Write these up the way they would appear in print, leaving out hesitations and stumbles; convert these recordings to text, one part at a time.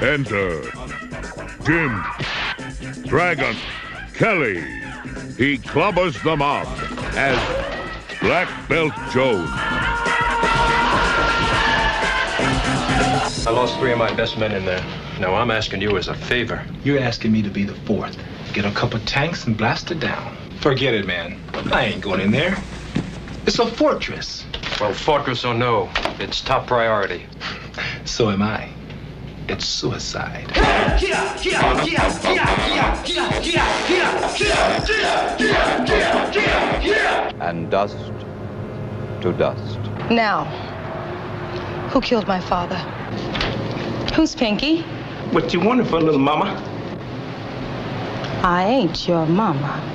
Enter Jim Dragon Kelly. He clubbers the mob as Black Belt Jones. I lost 3 of my best men in there. Now I'm asking you as a favor. You're asking me to be the 4th. Get a couple tanks and blast it down. Forget it, man. I ain't going in there. It's a fortress. Well, fortress or no, it's top priority. So am I. It's suicide. And dust to dust. Now, who killed my father? Who's Pinky? What you wanted for, little mama? I ain't your mama.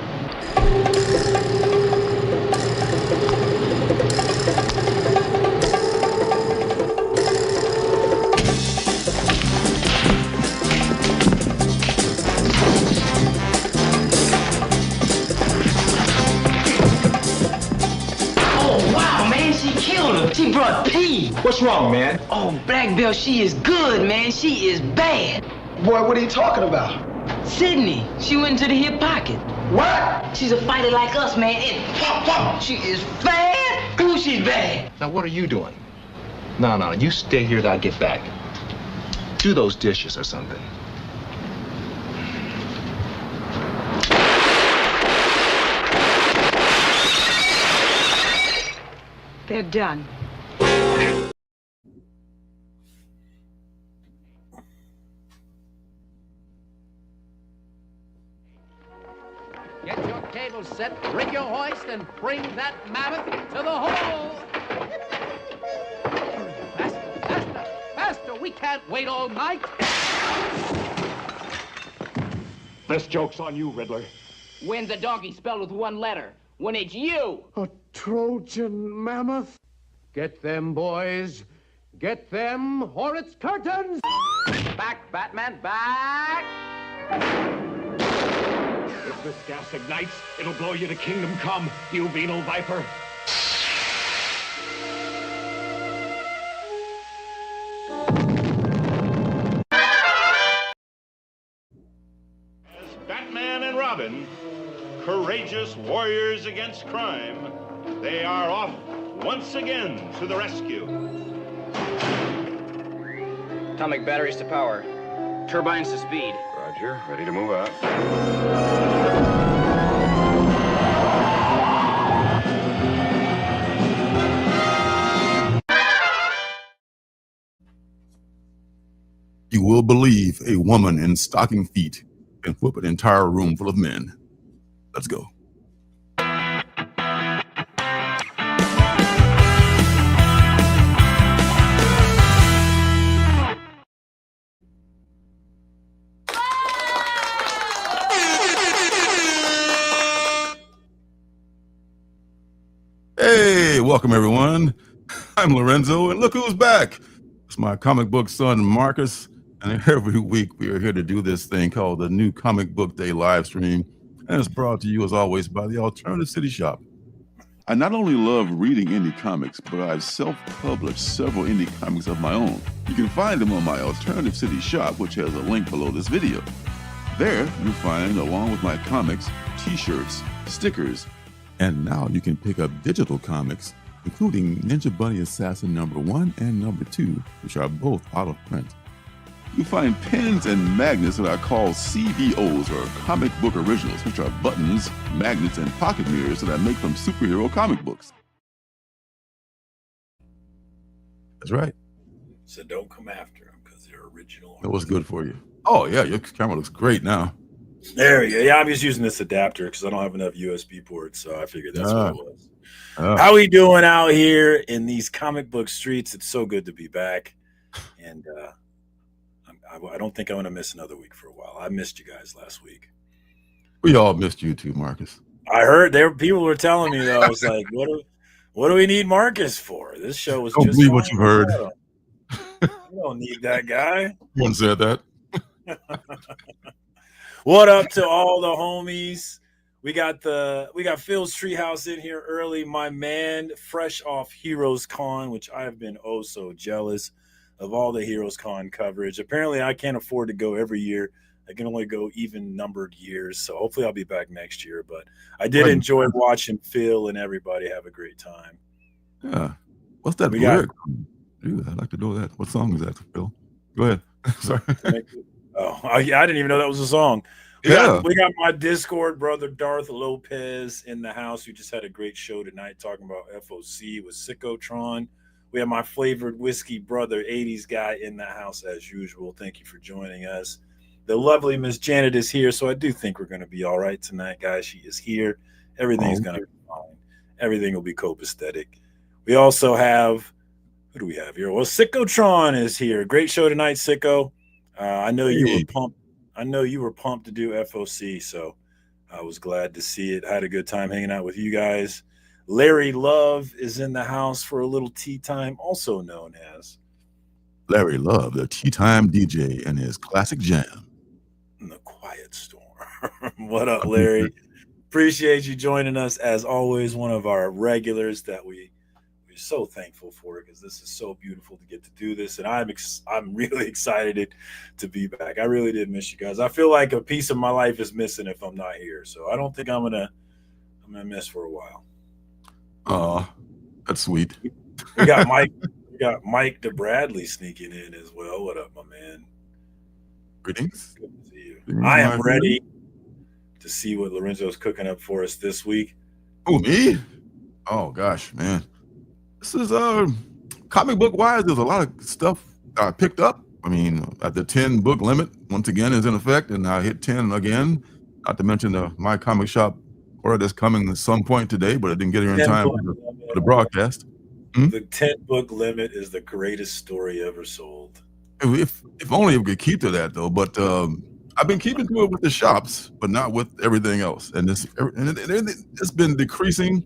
She brought P. What's wrong, man? Oh, Black Belt, she is good, man. She is bad. Boy, what are you talking about? Sydney, she went into the hip pocket. What? She's a fighter like us, man. And pop, pop. She is bad. Ooh, she's bad. Now, what are you doing? No, you stay here till I get back. Do those dishes or something. They're done. Get your cable set, rig your hoist, and bring that mammoth to the hole! Faster, faster! We can't wait all night! This joke's on you, Riddler. When's a donkey spelled with 1 letter? When it's you! A Trojan mammoth? Get them, boys. Get them, or it's curtains! Back, Batman, back! If this gas ignites, it'll blow you to kingdom come, you venal viper. As Batman and Robin, courageous warriors against crime, they are off once again to the rescue. Atomic batteries to power. Turbines to speed. Roger, ready to move out. You will believe a woman in stocking feet can whip an entire room full of men. Let's go. Hey, welcome everyone. I'm Lorenzo, and look who's back. It's my comic book son, Marcus, and every week we are here to do this thing called the New Comic Book Day live stream, and it's brought to you as always by the Alternative City Shop. I not only love reading indie comics, but I've self-published several indie comics of my own. You can find them on my Alternative City Shop, which has a link below this video. There you'll find, along with my comics, t-shirts, stickers, and now you can pick up digital comics, including Ninja Bunny Assassin #1 and #2, which are both out of print. You find pins and magnets that are called CBOs, or comic book originals, which are buttons, magnets, and pocket mirrors that I make from superhero comic books. That's right. So don't come after them because they're original. That was good for you. Oh yeah, your camera looks great now. There you go. Yeah, I'm just using this adapter because I don't have enough USB ports, so I figured that's what it was. How we doing out here in these comic book streets? It's so good to be back, and I don't think I'm going to miss another week for a while. I missed you guys last week. We all missed you too, Marcus. I heard people were telling me though. I was like, what do we need Marcus for? This show was don't just believe what you heard. We don't need that guy. One said that. What up to all the homies? We got Phil's Treehouse in here early. My man, fresh off Heroes Con, which I have been oh so jealous of all the Heroes Con coverage. Apparently, I can't afford to go every year. I can only go even numbered years. So hopefully I'll be back next year. But I did enjoy watching Phil and everybody have a great time. Yeah. What's that lyric? Dude, I'd like to know that. What song is that, Phil? Go ahead. Sorry. Yeah, I didn't even know that was a song. We got my Discord brother Darth Lopez in the house. We just had a great show tonight talking about FOC with Sickotron. We have my flavored whiskey brother, 80s guy, in the house as usual. Thank you for joining us. The lovely Miss Janet is here, so I do think we're going to be all right tonight, guys. She is here. Everything's going to be fine. Everything will be copacetic. We also have, who do we have here? Well, Sickotron is here. Great show tonight, Sicko. I know you were pumped. I know you were pumped to do FOC, so I was glad to see it. I had a good time hanging out with you guys. Larry Love is in the house for a little tea time, also known as Larry Love, the tea time DJ, and his classic jam. In the Quiet Storm. What up, Larry? Appreciate you joining us as always. One of our regulars that we're so thankful for, because this is so beautiful to get to do this, and I'm really excited to be back. I really did miss you guys. I feel like a piece of my life is missing if I'm not here, so I don't think I'm gonna miss for a while. That's sweet. We got Mike DeBradley sneaking in as well. What up, my man? Greetings. Good to see you. I am ready to see what Lorenzo's cooking up for us this week. Oh, me? Oh gosh, man. This is comic book wise. There's a lot of stuff I picked up. I mean, at the 10 book limit once again is in effect, and I hit 10 again. Not to mention the My Comic Shop order that's coming at some point today, but I didn't get here in time for the broadcast. The 10 book limit is the greatest story ever sold. If only we could keep to that though. But I've been keeping to it with the shops, but not with everything else. And it's been decreasing.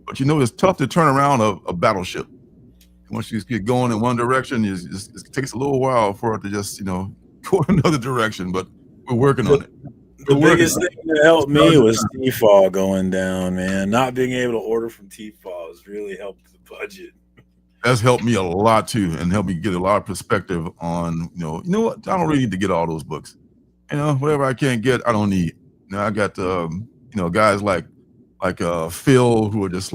But it's tough to turn around a battleship. Once you get going in one direction, it takes a little while for it to just go another direction. But we're working on it. The biggest thing that helped me was T-Fall going down, man. Not being able to order from T-Fall has really helped the budget. That's helped me a lot too, and helped me get a lot of perspective on what, I don't really need to get all those books. Whatever I can't get, I don't need. I got guys like Phil, who are just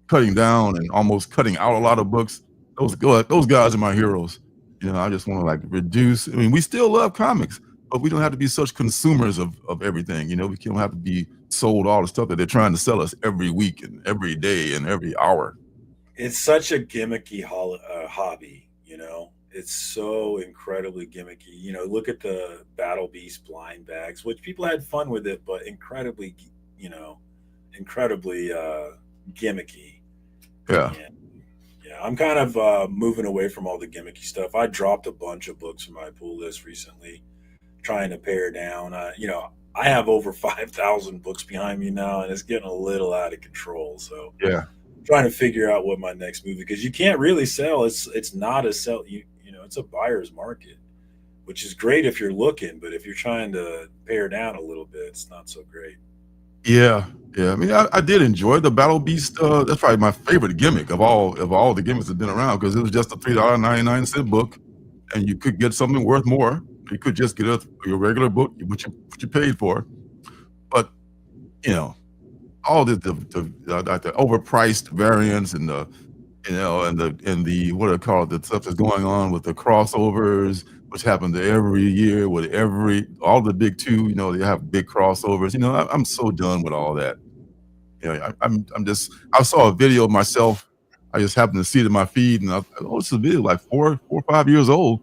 cutting down and almost cutting out a lot of books. Those guys are my heroes. I just want to reduce. I mean, we still love comics, but we don't have to be such consumers of everything. We don't have to be sold all the stuff that they're trying to sell us every week and every day and every hour. It's such a gimmicky hobby, It's so incredibly gimmicky. Look at the Battle Beast blind bags, which people had fun with it, but incredibly gimmicky. Yeah. I'm kind of moving away from all the gimmicky stuff. I dropped a bunch of books from my pull list recently, trying to pare down. I have over 5,000 books behind me now, and it's getting a little out of control. So yeah, trying to figure out what my next movie, because you can't really sell. It's not a sell. It's a buyer's market, which is great if you're looking, but if you're trying to pare down a little bit, it's not so great. Yeah. I mean, I did enjoy the Battle Beast. That's probably my favorite gimmick of all the gimmicks that have been around, because it was just a $3.99 book, and you could get something worth more. You could just get your regular book, what you paid for. But all the overpriced variants and the what I call it, the stuff that's going on with the crossovers, which happens every year with all the big two, they have big crossovers. I'm so done with all that. I saw a video of myself. I just happened to see it in my feed, and it's a video like 4 or 5 years old.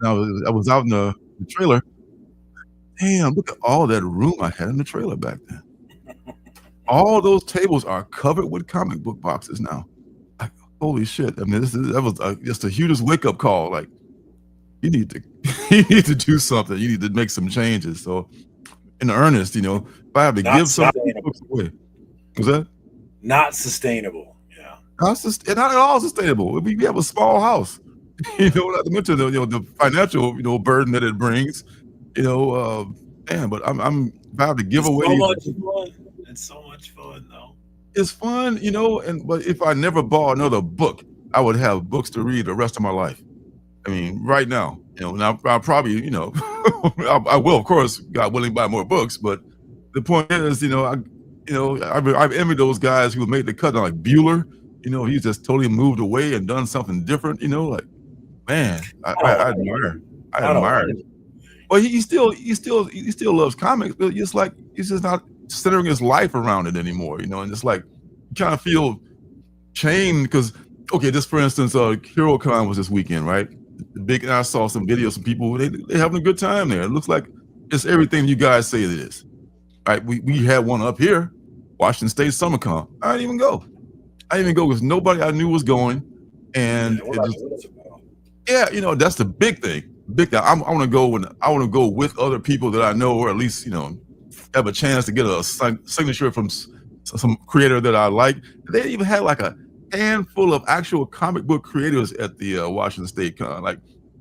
I was out in the trailer. Damn, look at all that room I had in the trailer back then. All those tables are covered with comic book boxes now. Holy shit! I mean, that was just a hugest wake up call. Like, you need to do something. You need to make some changes. So, in earnest, if I have to give some books away, was that not sustainable? Yeah, not at all sustainable. We have a small house. Not to mention the financial burden that it brings. And Man, but I'm about to give It's away. so much fun. It's so much fun, though. It's fun, you know. But if I never bought another book, I would have books to read the rest of my life. I mean, right now, you know, now I'll probably, you know, I will, of course, God willing, buy more books. But the point is, you know, I've envied those guys who made the cut, like Bueller. You know, he's just totally moved away and done something different. You know, like, man, I admire it. Well, he still loves comics, but it's like he's just not centering his life around it anymore. You know, and it's like you kind of feel chained because, okay, just for instance, HeroCon was this weekend, right? And I saw some videos of people, they having a good time there. It looks like it's everything you guys say it is. Right? We had one up here, Washington State SummerCon. I didn't even go. Because nobody I knew was going. And yeah, you know, that's the big thing. I want to go with other people that I know, or at least, you know, have a chance to get a signature from some creator that I like. They even had like a handful of actual comic book creators at the Washington State Con. Like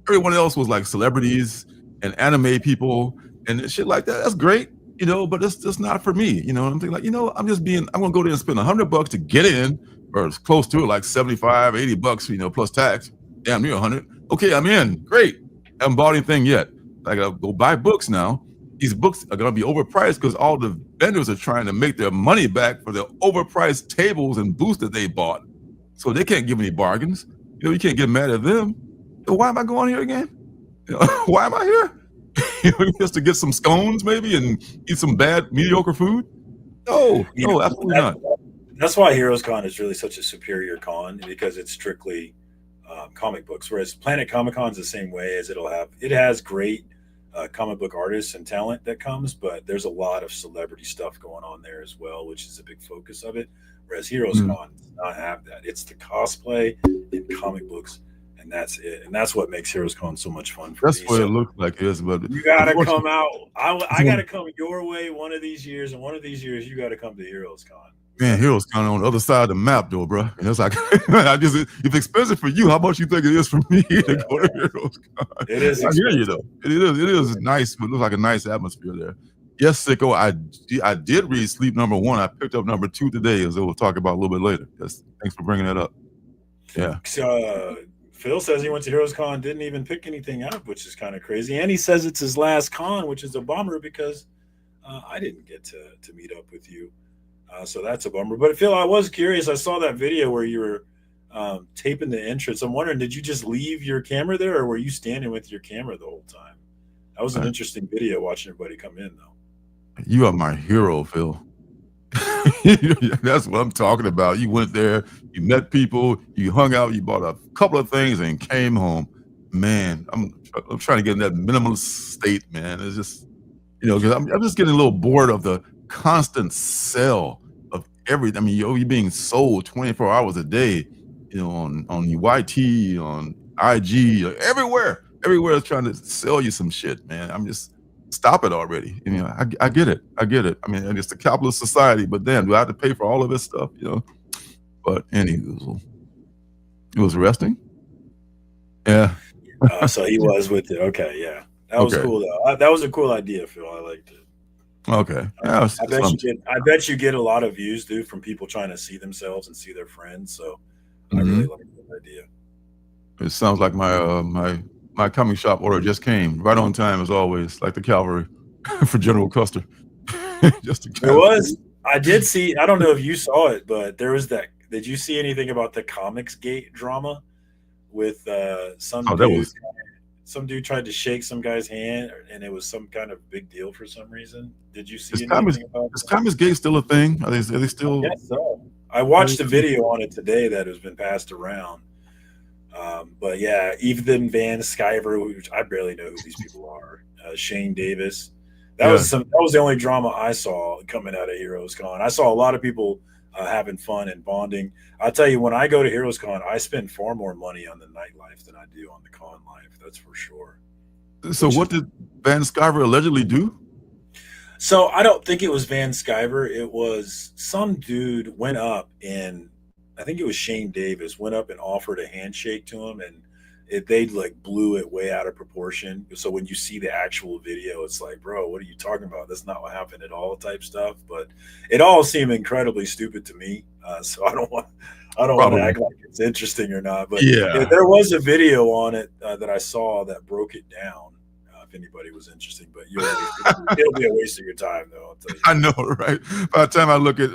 everyone else was like celebrities and anime people and shit like that. That's great, you know, but it's just not for me. You know, I'm thinking like, you know, I'm gonna go there and spend $100 to get in, or as close to it, like $75, $80, you know, plus tax, damn near 100. Okay, I'm in. Great. I haven't bought anything yet. I gotta go buy books now. These books are gonna be overpriced because all the vendors are trying to make their money back for the overpriced tables and booths that they bought. So they can't give any bargains. You know, you can't get mad at them. So why am I going here again? You know, why am I here? You know, just to get some scones maybe and eat some bad, mediocre food? No, absolutely not. That's why Heroes Con is really such a superior con, because it's strictly comic books. Whereas Planet Comic Con is the same way, as it has great comic book artists and talent that comes, but there's a lot of celebrity stuff going on there as well, which is a big focus of it. Whereas Heroes Con does not have that. It's the cosplay and comic books, and that's it. And that's what makes Heroes Con so much fun for me. That's what it looks like it is, but you gotta come out. I gotta come your way one of these years, and one of these years you gotta come to Heroes Con. Man, Heroes Con on the other side of the map, though, bro. And it's like, it's expensive for you. How much you think it is for me to go to Heroes Con? It is. I hear you though. It is nice. It looks like a nice atmosphere there. Yes, Sicko. I did read Sleep number 1. I picked up number 2 today, as we'll talk about a little bit later. Yes, thanks for bringing that up. Yeah. Phil says he went to Heroes Con, didn't even pick anything up, which is kind of crazy. And he says it's his last con, which is a bummer because I didn't get to meet up with you. So that's a bummer. But Phil, I was curious. I saw that video where you were taping the entrance. I'm wondering, did you just leave your camera there, or were you standing with your camera the whole time? That was an interesting video, watching everybody come in, though. You are my hero, Phil. That's what I'm talking about. You went there, you met people, you hung out, you bought a couple of things and came home. Man, I'm trying to get in that minimalist state, man. It's just, you know, because I'm just getting a little bored of the constant sell of everything. I mean, you're being sold 24 hours a day, you know, on YT, on IG, everywhere. Everywhere is trying to sell you some shit, man. I'm just, stop it already. You know, I get it. I mean, it's a capitalist society, but damn, do I have to pay for all of this stuff? You know. But anywho, it was resting. Yeah. So he was with it. Okay, yeah, that was cool though. That was a cool idea, Phil. I liked it. Okay. Yeah, I bet you get a lot of views, dude, from people trying to see themselves and see their friends. So I really like that idea. It sounds like my comic shop order just came right on time, as always, like the cavalry for General Custer. It was. I did see. I don't know if you saw it, but there was that. Did you see anything about the Comics Gate drama with some dude? Some dude tried to shake some guy's hand, and it was some kind of big deal for some reason. Did you see anything about that? Is Comics Gate still a thing? Are they still? I guess so. I watched a video on it today that has been passed around. But yeah, Ethan Van Sciver, which I barely know who these people are. Shane Davis. That was the only drama I saw coming out of Heroes Con. I saw a lot of people having fun and bonding. I'll tell you, when I go to Heroes Con, I spend far more money on the nightlife than I do on the con life. That's for sure. So what did Van Sciver allegedly do? So I don't think it was Van Sciver. It was some dude went up and I think it was Shane Davis went up and offered a handshake to him, and they like blew it way out of proportion. So when you see the actual video, it's like, bro, what are you talking about? That's not what happened at all, type stuff. But it all seemed incredibly stupid to me. So I don't want to act like it's interesting or not. But there was a video on it that I saw that broke it down. If anybody was interested, but it'll be a waste of your time, though. I'll tell you. I know, right? By the time I look at,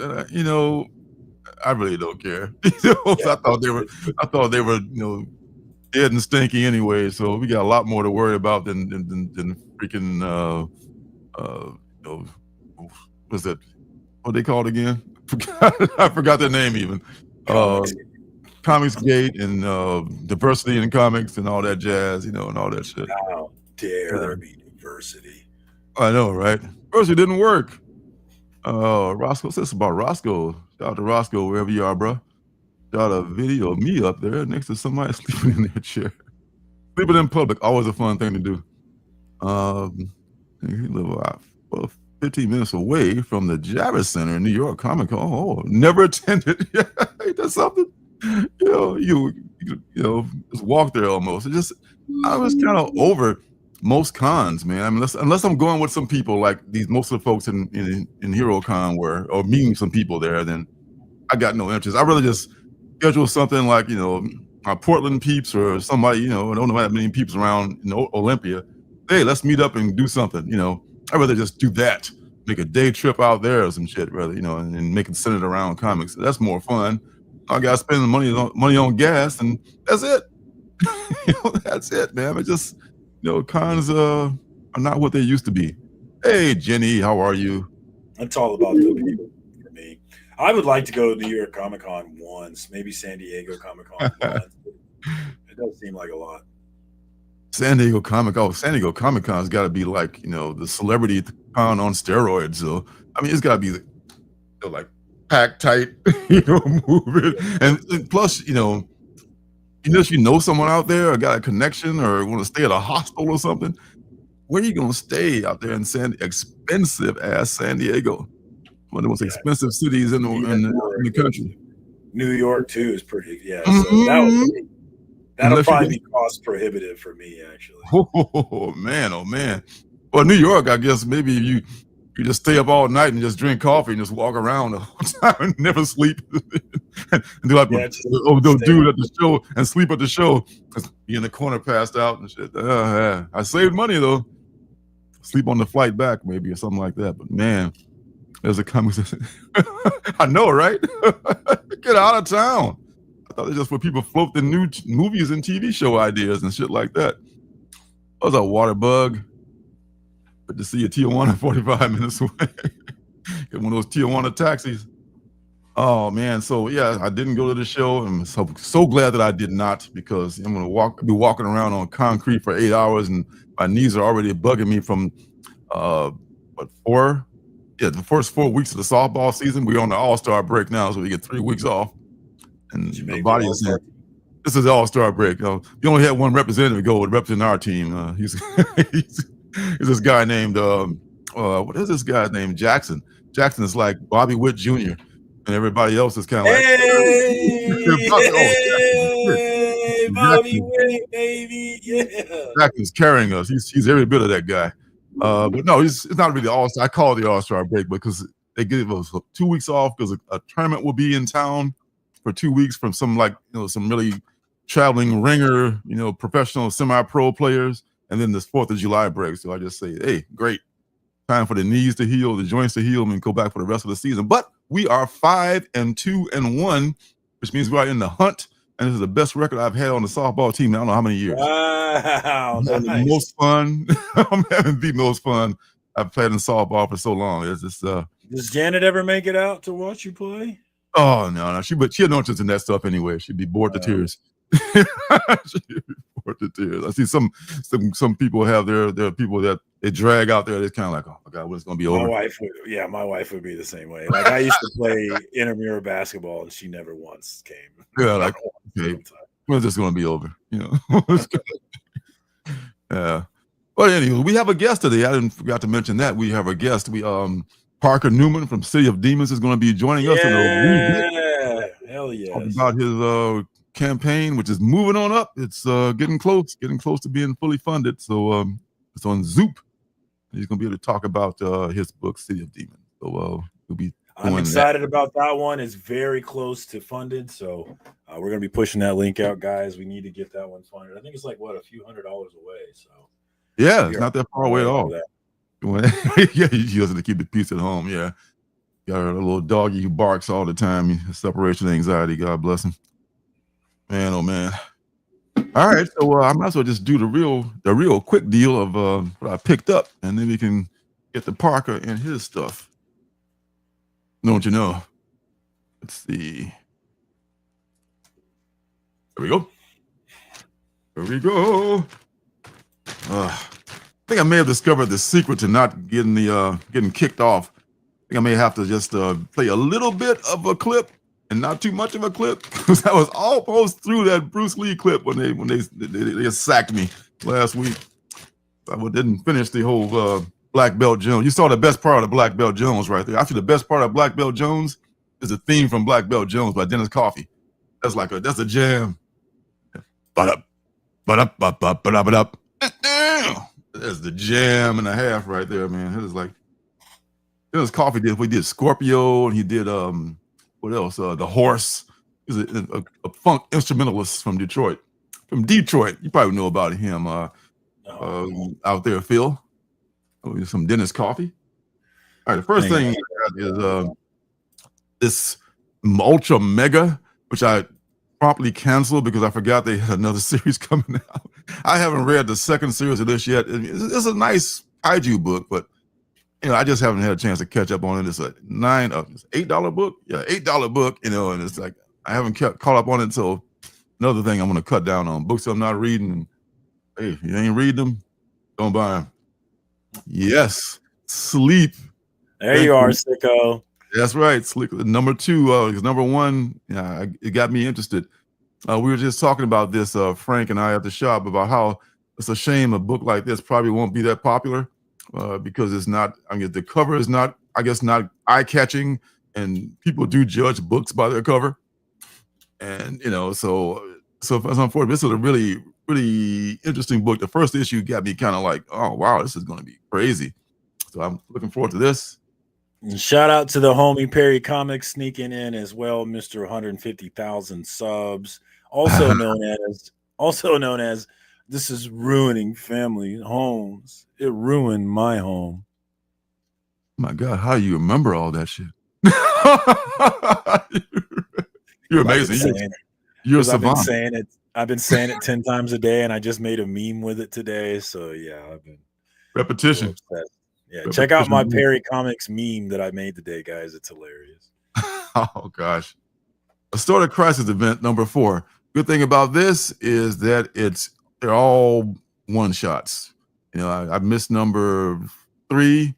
I really don't care. I thought they were, dead and stinky anyway. So we got a lot more to worry about than freaking what's that? What they called again? I forgot their name even. Comicsgate and diversity in comics and all that jazz, and all that shit. How dare there be diversity? I know, right? Diversity didn't work. Roscoe says about Roscoe. Shout out to Roscoe, wherever you are, bro. Got a video of me up there next to somebody sleeping in their chair. Sleeping in public, always a fun thing to do. He live 15 minutes away from the Javits Center in New York Comic Con. Oh, never attended. Yeah, ain't that something? You just walk there almost. I was kind of over most cons, man. I mean, unless I'm going with some people like most of the folks in HeroCon were, or meeting some people there, then I got no interest. I really just schedule something like, my Portland peeps or somebody, I don't know that many peeps around Olympia. Hey, let's meet up and do something, I'd rather just do that. Make a day trip out there or some shit, rather, and make it centered around comics. That's more fun. I got to spend money on gas, and that's it. That's it, man. It just, cons are not what they used to be. Hey, Jenny, how are you? It's all about the people for me. I would like to go to New York Comic Con once, maybe San Diego Comic Con once. It does seem like a lot. San Diego Comic Con's got to be like, the celebrity con on steroids. So, I mean, it's got to be like packed tight, moving. And plus, if you know someone out there or got a connection or want to stay at a hostel or something, where are you going to stay out there in expensive ass San Diego? One of the most expensive cities in the country. New York too is pretty, so that'll probably be cost prohibitive for me, actually. Oh man. Well, New York, I guess maybe you just stay up all night and just drink coffee and just walk around the whole time and never sleep. And do like they'll do it at the show and sleep at the show. Be in the corner passed out and shit. I saved money though. Sleep on the flight back maybe or something like that. But man, there's a conversation. I know, right? Get out of town. I thought it was just for people float the new movies and TV show ideas and shit like that. I was a water bug. Good to see you, Tijuana, 45 minutes away. Get one of those Tijuana taxis. Oh man, so yeah, I didn't go to the show. I'm so glad that I did not, because I'm gonna be walking around on concrete for 8 hours, and my knees are already bugging me from the first 4 weeks of the softball season. We're on the All-Star break now, so we get 3 weeks off. And the body is saying, this is the All-Star break. You only had one representative go represent our team. He's this guy named what is this guy's name? Jackson. Jackson is like Bobby Witt Jr. and everybody else is kind of like, hey, Bobby Witt, baby, yeah. Jackson's carrying us. He's every bit of that guy. But no, it's not really All-Star. I call it the All-Star break because they give us 2 weeks off because a tournament will be in town for 2 weeks from some some really traveling ringer, professional semi-pro players, and then this 4th of July break. So I just say, hey, great. Time for the knees to heal, the joints to heal, and go back for the rest of the season. But we are 5-2-1, which means we are in the hunt. And this is the best record I've had on the softball team in I don't know how many years. Wow, nice. The most fun. I'm having the most fun I've played in softball for so long. It's just, does Janet ever make it out to watch you play? Oh no, she had no interest in that stuff anyway. She'd be bored to tears. She'd be bored to tears. I see some people have their people that they drag out there. They're kind of like, oh my god, when's it gonna be over? My wife would be the same way. Like I used to play intramural basketball, and she never once came. Yeah, like okay, when's this gonna be over? Yeah. But anyway, we have a guest today. I forgot to mention that we have a guest. Parker Newman from City of Demons is going to be joining us. Yeah, hell yeah. About his campaign, which is moving on up. It's getting close to being fully funded. So it's on Zoop. He's going to be able to talk about his book, City of Demons. So we'll be. I'm excited about that one. It's very close to funded, so we're going to be pushing that link out, guys. We need to get that one funded. I think it's like a few $100s away. So yeah, it's not that far away at all. Yeah, he doesn't keep the peace at home. Yeah, got a little doggy who barks all the time. Separation anxiety. God bless him. Man, oh man. All right, so I might as well just do the real quick deal of what I picked up, and then we can get to Parker and his stuff. Don't you know? Let's see. There we go. There we go. I think I may have discovered the secret to not getting getting kicked off. I think I may have to just play a little bit of a clip and not too much of a clip, because I was almost through that Bruce Lee clip when they sacked me last week. I didn't finish the whole Black Belt Jones. You saw the best part of the Black Belt Jones right there. Actually, the best part of Black Belt Jones is a theme from Black Belt Jones by Dennis Coffey. That's a jam. But up. That's the jam and a half right there, man. It was like Dennis Coffey did Scorpio, and he did what else? The Horse. He's a funk instrumentalist from Detroit. You probably know about him out there, Phil. Some Dennis Coffey. All right, the first thing is this Ultra Mega, which I promptly canceled because I forgot they had another series coming out. I haven't read the second series of this yet. It's a nice kaiju book, but I just haven't had a chance to catch up on it. It's a $8 book. Yeah, $8 book, and it's like I haven't caught up on it. So another thing I'm going to cut down on books I'm not reading. Hey, if you ain't reading them, don't buy them. Yes, Sleep. There you are, sicko. That's right. Sleep. Number 2, because number 1, it got me interested. We were just talking about this, Frank and I at the shop, about how it's a shame a book like this probably won't be that popular because it's not. I mean, the cover is not, I guess, not eye-catching, and people do judge books by their cover, and so it's unfortunate. This is a really, really interesting book. The first issue got me kind of like, oh wow, this is going to be crazy. So I'm looking forward to this. And shout out to the homie Perry Comics sneaking in as well, Mr. 150,000 subs, also known as this is ruining family homes. It ruined my home. My God, how do you remember all that shit? You're amazing. You're a savant. I've been saying it 10 times a day, and I just made a meme with it today. So yeah, I've been repetition. Yeah, check out my Perry Comics meme that I made today, guys. It's hilarious. Oh gosh. A Starter Crisis event number 4. Good thing about this is that they're all one shots. I missed number 3,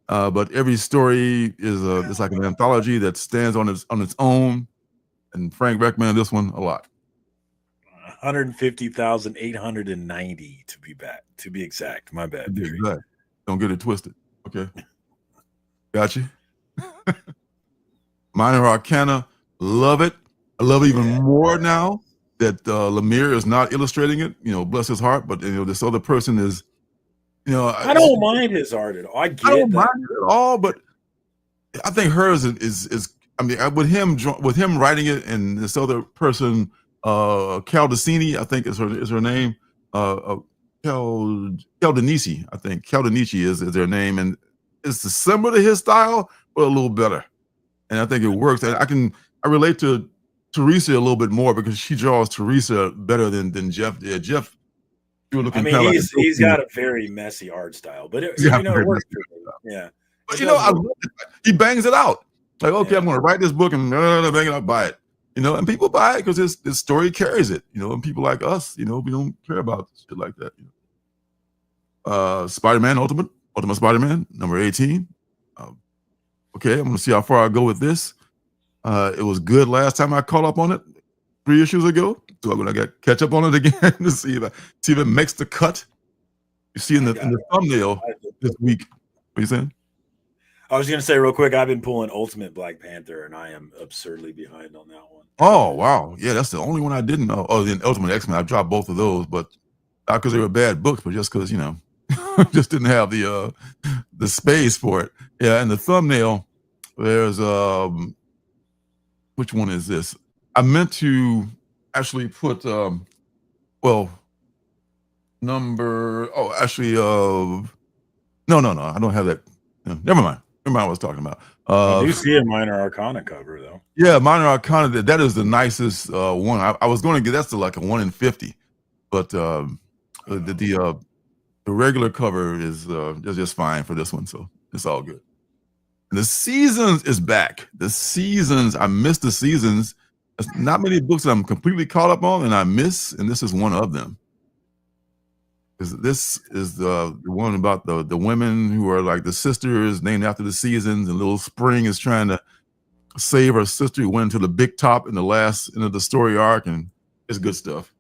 but every story is it's like an anthology that stands on its own. And Frank recommended this one a lot. 150,890 to be exact. My bad. Exact. Don't get it twisted. Okay. Got you. Minor Arcana. Love it. I love it even more now that Lemire is not illustrating it. Bless his heart. But this other person is. I don't mind his art at all. I don't mind it at all, but I think hers is. I mean, with him writing it, and this other person, Caldecini, I think is her name. Caldenici, I think. Caldenici is their name, and it's similar to his style, but a little better. And I think it works. And I relate to Teresa a little bit more because she draws Teresa better than Jeff did. Jeff, he's got a very messy art style, but it works for him. Yeah. But he bangs it out. Like, okay, I'm going to write this book and bang it out, buy it. And people buy it because his story carries it. And people like us, we don't care about shit like that. Spider-Man Ultimate Spider-Man, number 18. Okay, I'm going to see how far I go with this. It was good last time I caught up on it 3 issues ago. So I'm going to catch up on it again to see if it makes the cut. You see in the thumbnail this week. What are you saying? I was going to say real quick, I've been pulling Ultimate Black Panther, and I am absurdly behind on that one. Oh, wow. Yeah, that's the only one I didn't know. Oh, then Ultimate X-Men. I dropped both of those, but not because they were bad books, but just because, just didn't have the space for it. Yeah, and the thumbnail, there's which one is this? I meant to actually put no, I don't have that. Never mind what I was talking about. I do see a Minor Arcana cover though. Yeah, Minor Arcana. That is the nicest one. I was going to get that's like a 1 in 50, but the regular cover is just fine for this one, so it's all good. And the Seasons is back. The Seasons, I missed the Seasons. There's not many books that I'm completely caught up on, and I miss, and this is one of them. Because this is the one about the women who are like the sisters named after the seasons, and little Spring is trying to save her sister who went to the big top in the last end of the story arc, and it's good stuff.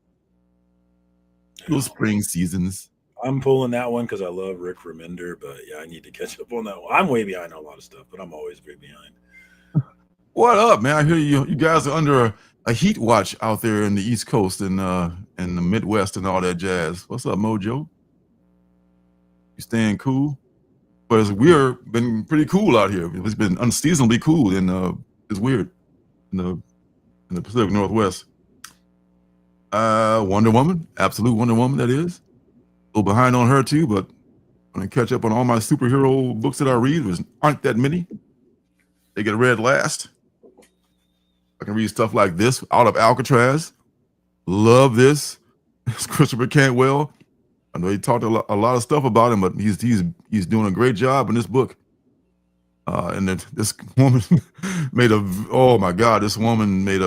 Little Spring Seasons. I'm pulling that one because I love Rick Remender, but yeah, I need to catch up on that one. I'm way behind on a lot of stuff, but I'm always way behind. What up, man? I hear you guys are under a heat watch out there in the East Coast and in the Midwest and all that jazz. What's up, Mojo? You staying cool? But we're been pretty cool out here. It's been unseasonably cool, and it's weird in the Pacific Northwest. Wonder Woman, absolute Wonder Woman, that is. A little behind on her too, but I'm gonna catch up on all my superhero books that I read. There aren't that many. They get read last. I can read stuff like this, Out of Alcatraz. Love this. It's Christopher Cantwell. I know he talked a lot of stuff about him, but he's doing a great job in this book. And then this woman made this woman made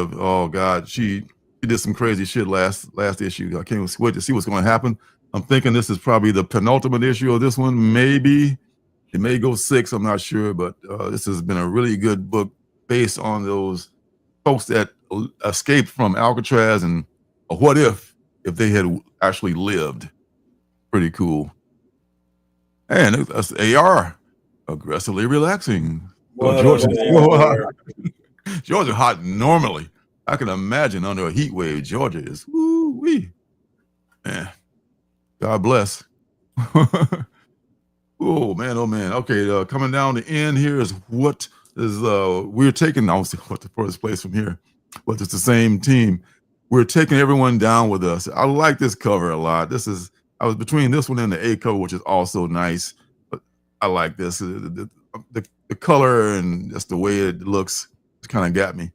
she did some crazy shit last issue. I can't wait to see what's going to happen. I'm thinking this is probably the penultimate issue of this one. Maybe it may go 6. I'm not sure, but this has been a really good book based on those folks that escaped from Alcatraz and what if they had actually lived. Pretty cool. And that's AR, aggressively relaxing. Georgia hot normally. I can imagine under a heat wave, Georgia is woo-wee. Man, God bless. Oh man. Okay, coming down the end here is what is we're taking. I don't see what the furthest place from here, but it's the same team. We're taking everyone down with us. I like this cover a lot. I was between this one and the A cover, which is also nice, but I like this. The color and just the way it looks, it's kind of got me.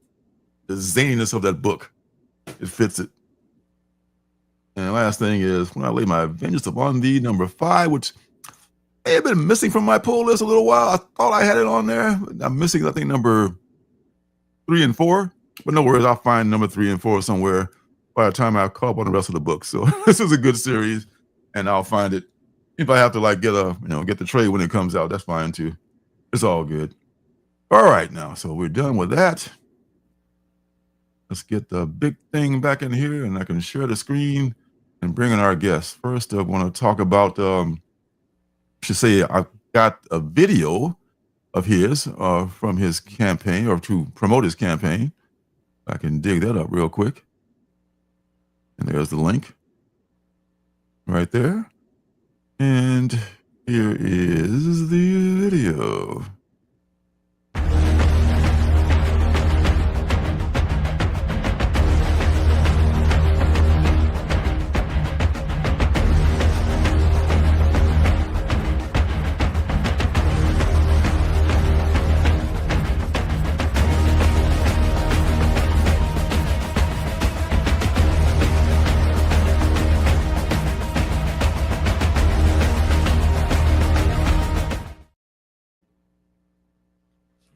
The zaniness of that book, it fits it. And the last thing is When I Lay My Vengeance Upon Thee, number 5, which may have been missing from my pull list a little while. I thought I had it on there. I'm missing, I think, number 3 and 4. But no worries, I'll find number 3 and 4 somewhere by the time I caught up on the rest of the book. So this is a good series, and I'll find it. If I have to get the trade when it comes out, that's fine too. It's all good. All right, now, so we're done with that. Let's get the big thing back in here, and I can share the screen and bring in our guests. First, I want to talk about, I've got a video of his from his campaign, or to promote his campaign. I can dig that up real quick. And there's the link right there. And here is the video.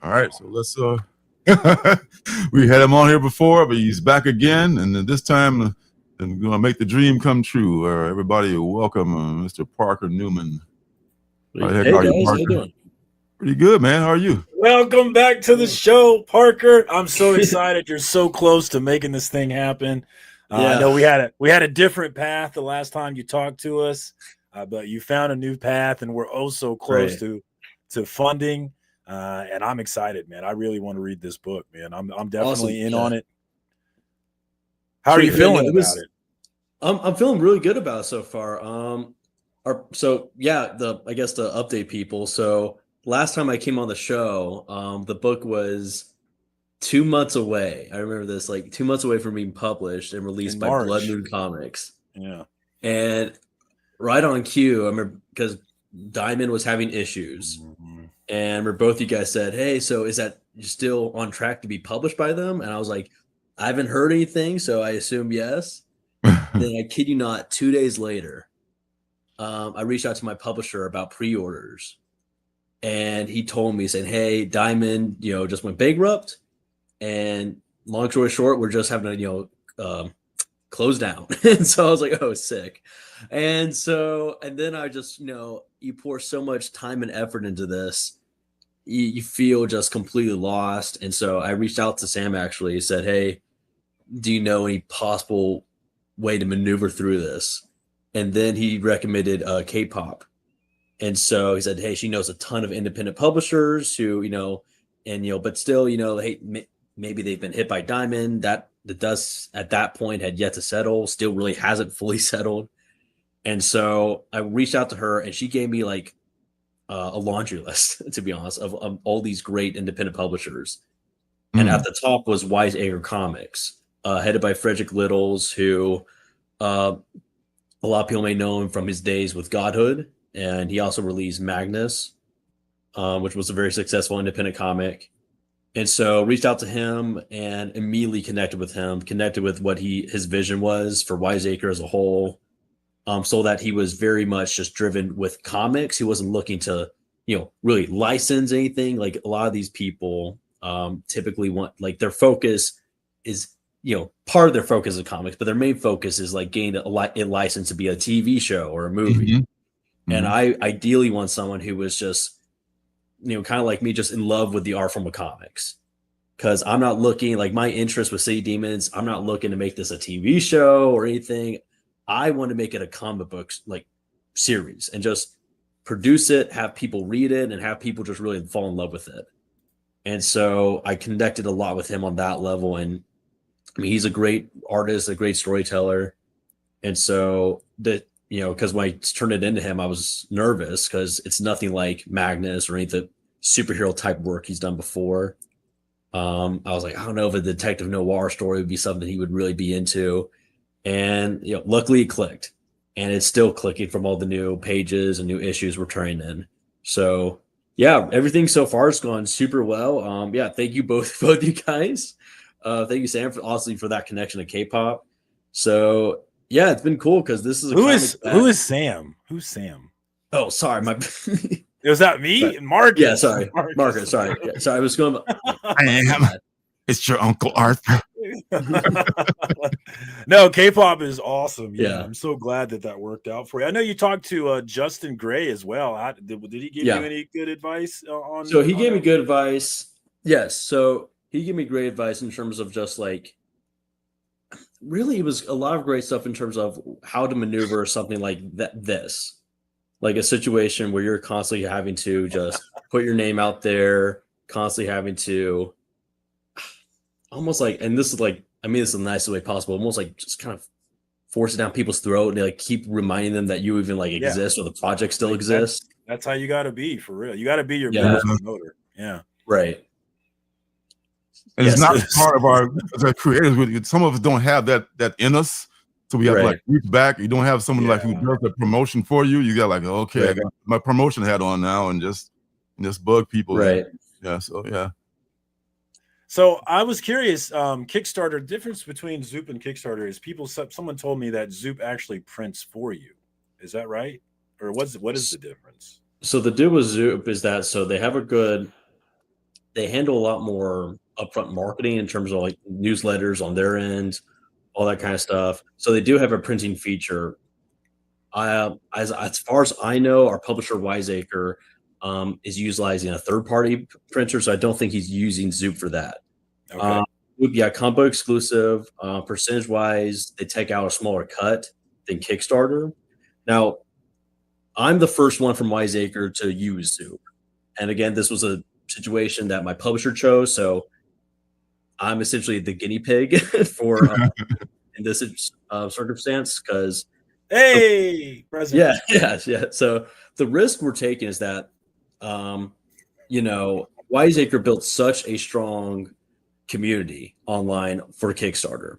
All right, so let's we had him on here before, but he's back again, and then this time I'm gonna make the dream come true. Everybody, welcome Mr. Parker Newman. Hey guys, how you doing? Pretty good, man. How are you? Welcome back to the show, Parker. I'm so excited. You're so close to making this thing happen. I know we had a different path the last time you talked to us, but you found a new path, and we're oh so close to funding and I'm excited, man. I really want to read this book, man. I'm definitely in on it. How are you feeling about it? I'm feeling really good about it so far. I guess to update people. So last time I came on the show, the book was 2 months away. I remember this, like 2 months away from being published and released by Blood Moon Comics. Yeah. And right on cue, I remember because Diamond was having issues. And where both you guys said, hey, so is that still on track to be published by them? And I was like, I haven't heard anything, so I assume yes. Then I kid you not, 2 days later, I reached out to my publisher about pre-orders. And he told me, saying, hey, Diamond, just went bankrupt. And long story short, we're just having to, close down. And so I was like, oh, sick. And then I just, you pour so much time and effort into this, you feel just completely lost. And so I reached out to Sam, actually, said, hey, do you know any possible way to maneuver through this? And then he recommended K-pop. And so he said, hey, she knows a ton of independent publishers who, but still, hey, maybe they've been hit by Diamond. That the dust at that point had yet to settle, still really hasn't fully settled. And so I reached out to her, and she gave me like a laundry list, to be honest, of all these great independent publishers. And at the top was Wiseacre Comics, headed by Frederick Littles, who a lot of people may know him from his days with Godhood. And he also released Magnus, which was a very successful independent comic. And so reached out to him and immediately connected with what his vision was for Wiseacre as a whole. So that he was very much just driven with comics. He wasn't looking to, really license anything. Like a lot of these people typically want, like their focus is, part of their focus is comics, but their main focus is like getting a license to be a TV show or a movie. And I ideally want someone who was just, kind of like me, just in love with the art form of comics. Because I'm not looking, like my interest with City Demons, I'm not looking to make this a TV show or anything. I want to make it a comic book like series and just produce it, have people read it, and have people just really fall in love with it. And so I connected a lot with him on that level. And I mean, he's a great artist, a great storyteller. And so because when I turned it into him, I was nervous because it's nothing like Magnus or any of the superhero type work he's done before. I was like, I don't know if a detective noir story would be something he would really be into. And luckily it clicked, and it's still clicking from all the new pages and new issues we're turning in. So yeah, everything so far has gone super well. Thank you both you guys. Thank you, Sam, for that connection to K-pop. So yeah, it's been cool because this is who is Sam? Who's Sam? Oh, sorry, was that me? Sorry. Marcus. Yeah, sorry, Marcus. Sorry, yeah, sorry. I was going. I am. It's your Uncle Arthur. No, K-pop is awesome. Yeah, I'm so glad that worked out for you. I know you talked to Justin Gray as well. Did he give you any good advice on? So he gave me good advice. Yes. So he gave me great advice in terms of just like, really, it was a lot of great stuff in terms of how to maneuver something like this, like a situation where you're constantly having to just put your name out there, constantly having to almost like, and this is like, I mean, this is the nicest way possible, almost like just kind of force it down people's throat and they like keep reminding them that you even like exist or the project still exists. That's how you got to be, for real. You got to be your best promoter. Yeah. Right. And it's not part of our creators. Some of us don't have that in us. So we have to like reach back. You don't have someone like who does the promotion for you. You got like, okay, I got my promotion hat on now and just bug people. Right. Yeah. So yeah. So I was curious, Kickstarter, difference between Zoop and Kickstarter is someone told me that Zoop actually prints for you. Is that right? Or what is the difference? So the deal with Zoop is that, so they handle a lot more upfront marketing in terms of like newsletters on their end, all that kind of stuff. So they do have a printing feature. As far as I know, our publisher Wiseacre is utilizing a third-party printer, so I don't think he's using Zoop for that. Okay. Combo exclusive. Percentage-wise, they take out a smaller cut than Kickstarter. Now, I'm the first one from Wiseacre to use Zoop, and again, this was a situation that my publisher chose. So I'm essentially the guinea pig for in this circumstance because present. Yeah. So the risk we're taking is that, Wiseacre built such a strong community online for Kickstarter,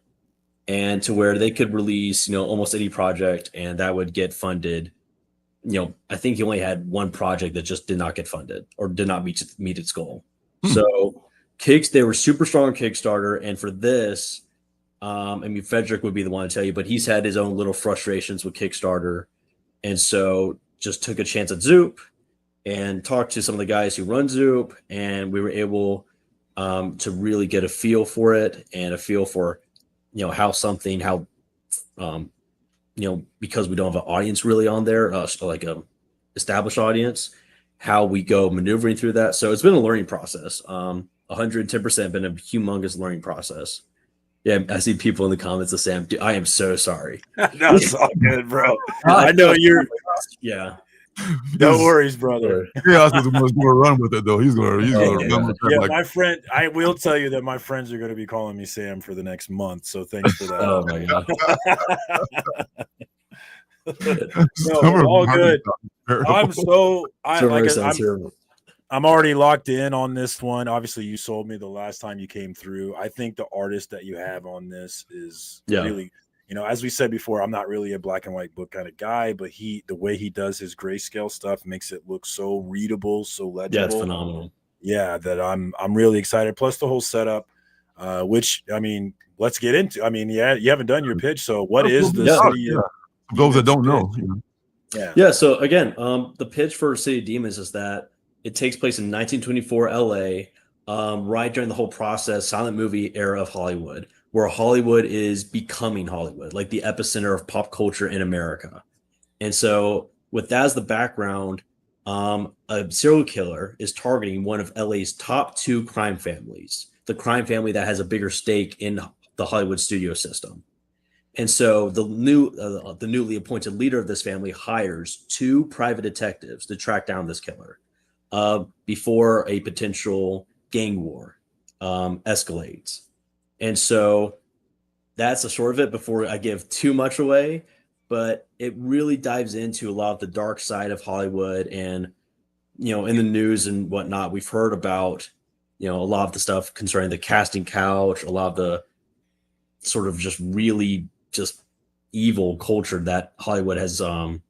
and to where they could release, almost any project and that would get funded. I think he only had one project that just did not get funded or did not meet its goal. So they were super strong on Kickstarter, and for this, Frederick would be the one to tell you, but he's had his own little frustrations with Kickstarter, and so just took a chance at Zoop and talked to some of the guys who run Zoop, and we were able to really get a feel for it and a feel for because we don't have an audience really on there, like a established audience, how we go maneuvering through that. So it's been a learning process. 110% been a humongous learning process. Yeah, I see people in the comments that say, I am so sorry. That's all good, bro. I know you're. Yeah. No worries, brother. Chaos is going to run with it, though. He's going to run with it. Yeah, my friend, I will tell you that my friends are going to be calling me Sam for the next month. So thanks for that. Oh my god. No, all good. I'm already locked in on this one. Obviously, you sold me the last time you came through. I think the artist that you have on this is really. As we said before, I'm not really a black and white book kind of guy, but the way he does his grayscale stuff makes it look so readable, so legible. Yeah, it's phenomenal. Yeah, that I'm really excited. Plus the whole setup, which let's get into. You haven't done your pitch, so what is the city? Those that don't know. Yeah. So again, the pitch for City of Demons is that it takes place in 1924 LA, right during the whole process, silent movie era of Hollywood, where Hollywood is becoming Hollywood, like the epicenter of pop culture in America. And so with that as the background, a serial killer is targeting one of LA's top 2 crime families, the crime family that has a bigger stake in the Hollywood studio system. And so the newly appointed leader of this family hires 2 private detectives to track down this killer before a potential gang war escalates. And so that's the short of it before I give too much away, but it really dives into a lot of the dark side of Hollywood. And, in the news and whatnot, we've heard about, a lot of the stuff concerning the casting couch, a lot of the sort of just really just evil culture that Hollywood has been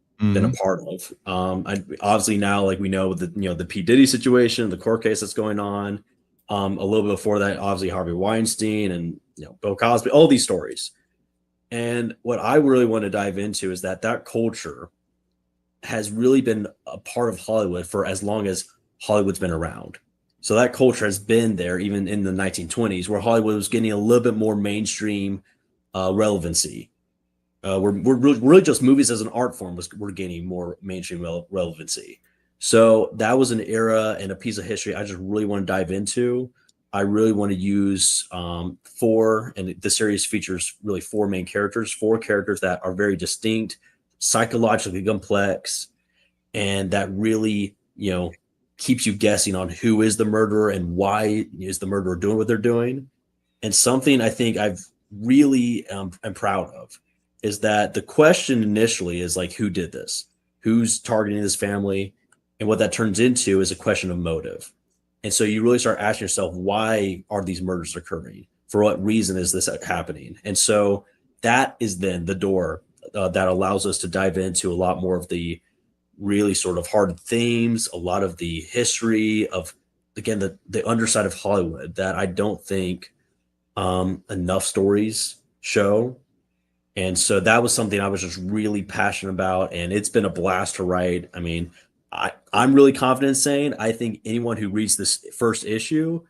a part of. Obviously now, like we know the P. Diddy situation, the court case that's going on. A little bit before that, obviously Harvey Weinstein and Bill Cosby, all these stories. And what I really want to dive into is that culture has really been a part of Hollywood for as long as Hollywood's been around. So that culture has been there even in the 1920s, where Hollywood was getting a little bit more mainstream relevancy. We're really just movies as an art form were gaining more mainstream relevancy. So that was an era and a piece of history I just really want to dive into. I really want to use and the series features really 4 main characters, 4 characters that are very distinct, psychologically complex, and that really, keeps you guessing on who is the murderer and why is the murderer doing what they're doing. And something I think I've really am proud of is that the question initially is like, who did this? Who's targeting this family? And what that turns into is a question of motive. And so you really start asking yourself, why are these murders occurring? For what reason is this happening? And so that is then the door that allows us to dive into a lot more of the really sort of hard themes, a lot of the history of, again, the underside of Hollywood that I don't think enough stories show. And so that was something I was just really passionate about, and it's been a blast to write. I'm really confident in saying I think anyone who reads this first issue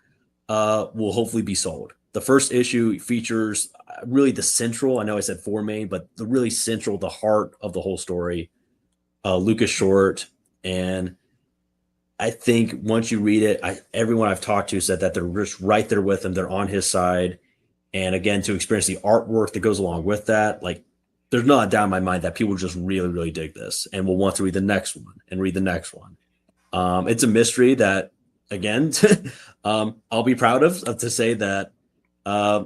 will hopefully be sold. The first issue features really the central, I know I said 4 main, but the really central, the heart of the whole story, Lucas Short. And I think once you read it, everyone I've talked to said that they're just right there with him. They're on his side. And again, to experience the artwork that goes along with that, like there's not a doubt in my mind that people just really, really dig this and will want to read the next one and read the next one. It's a mystery that again, I'll be proud of to say that I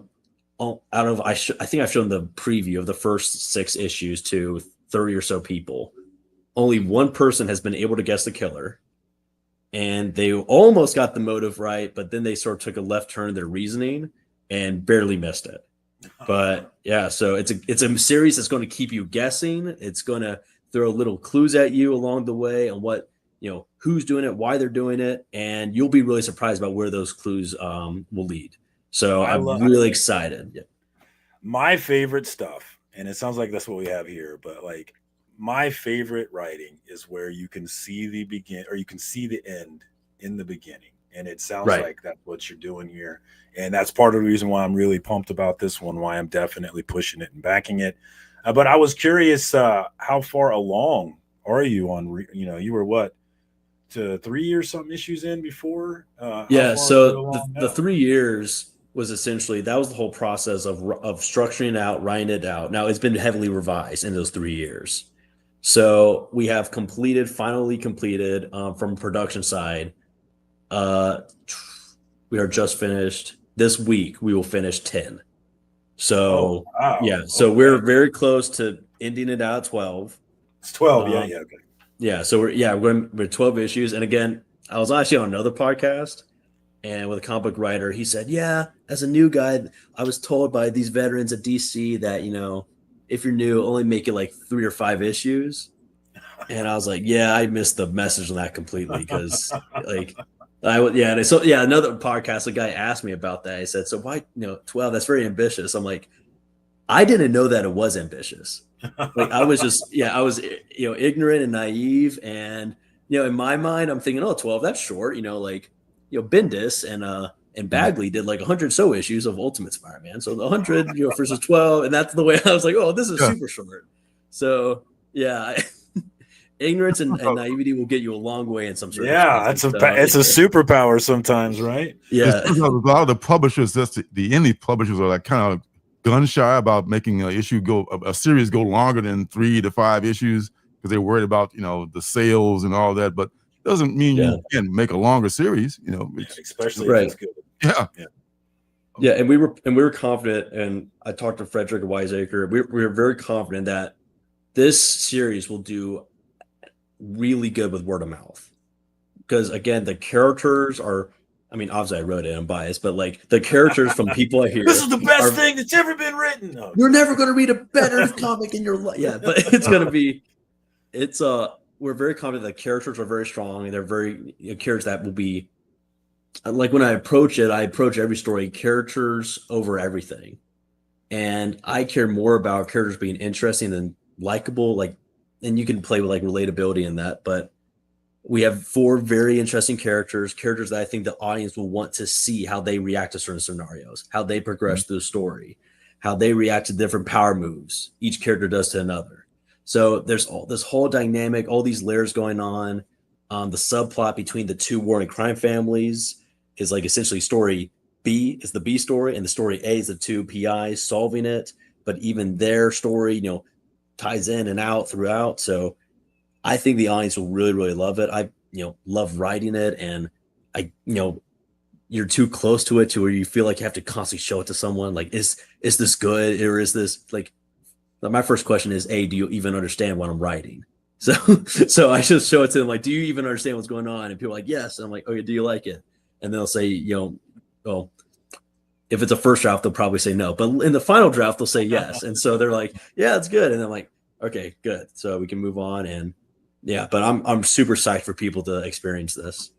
think I've shown the preview of the first 6 issues to 30 or so people. Only one person has been able to guess the killer, and they almost got the motive right, but then they sort of took a left turn in their reasoning and barely missed it. But yeah, so it's a series that's going to keep you guessing. It's going to throw little clues at you along the way on what, who's doing it, why they're doing it, and you'll be really surprised about where those clues will lead. So I'm really excited. Yeah. My favorite stuff, and it sounds like that's what we have here, but like my favorite writing is where you can see the begin or you can see the end in the beginning. And it sounds like that's what you're doing here. And that's part of the reason why I'm really pumped about this one, why I'm definitely pushing it and backing it. But I was curious, how far along are you on, you were what, to 3 or something issues in before? Yeah. So the 3 years was essentially, that was the whole process of structuring it out, writing it out. Now it's been heavily revised in those 3 years. So we have finally completed from production side. We are just finished this week. We will finish 10. So so we're very close to ending it out at 12. It's 12. Okay. Yeah. So we're 12 issues. And again, I was actually on another podcast and with a comic book writer, he said, yeah, as a new guy, I was told by these veterans at DC that, if you're new, only make it like 3 or 5 issues. And I was like, yeah, I missed the message on that completely. Cause another podcast, a guy asked me about that. He said, so why, 12, that's very ambitious. I'm like, I didn't know that it was ambitious. Like I was just, ignorant and naive. And, in my mind, I'm thinking, 12, that's short, Bendis and Bagley did like 100 so issues of Ultimate Spider-Man. So the 100, versus 12. And that's the way I was like, oh, this is super short. So yeah, ignorance and naivety will get you a long way in some sort of it's a superpower sometimes, right? Yeah. A lot of the publishers, the indie publishers are like kind of gun shy about making a series go longer than 3 to 5 issues because they're worried about, the sales and all that. But it doesn't mean you can make a longer series, especially if it's good. Yeah, and we were confident, and I talked to Frederick Wiseacre. We were very confident that this series will do really good with word of mouth, because again, the characters are. I mean, obviously, I wrote it. I'm biased, but like the characters from people I hear, this is the best thing that's ever been written. No. You're never going to read a better comic in your life. Yeah, but it's going to be. We're very confident that characters are very strong, and they're very characters that will be. Like when I approach every story characters over everything, and I care more about characters being interesting than likable. Like, and you can play with like relatability in that, but we have 4 very interesting characters that I think the audience will want to see how they react to certain scenarios, how they progress through the story, how they react to different power moves each character does to another. So there's all this whole dynamic, all these layers going on. The subplot between the 2 warring crime families is like essentially story B is the B story, and the story A is the 2 PIs solving it. But even their story, ties in and out throughout. So I think the audience will really, really love it. I, love writing it, and I, you're too close to it to where you feel like you have to constantly show it to someone. Like, is this good, or is this like? My first question is, do you even understand what I'm writing? So I just show it to them, like, do you even understand what's going on? And people are like, yes. And I'm like, okay, do you like it? And they'll say, well, if it's a first draft, they'll probably say no. But in the final draft, they'll say yes. And so they're like, yeah, it's good. And I'm like, okay, good. So we can move on. And yeah, but I'm super psyched for people to experience this.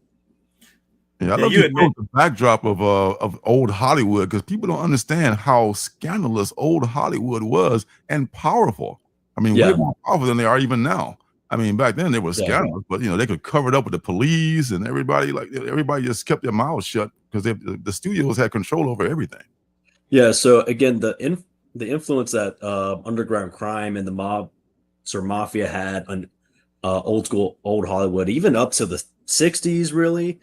Yeah, I love the backdrop of old Hollywood, because people don't understand how scandalous old Hollywood was and powerful. I mean, way more powerful than they are even now. I mean, back then they were scandalous, but they could cover it up with the police and everybody. Like everybody just kept their mouths shut because the studios had control over everything. Yeah. So again, the influence that underground crime and the mob or mafia had on old Hollywood, even up to the 60s, really,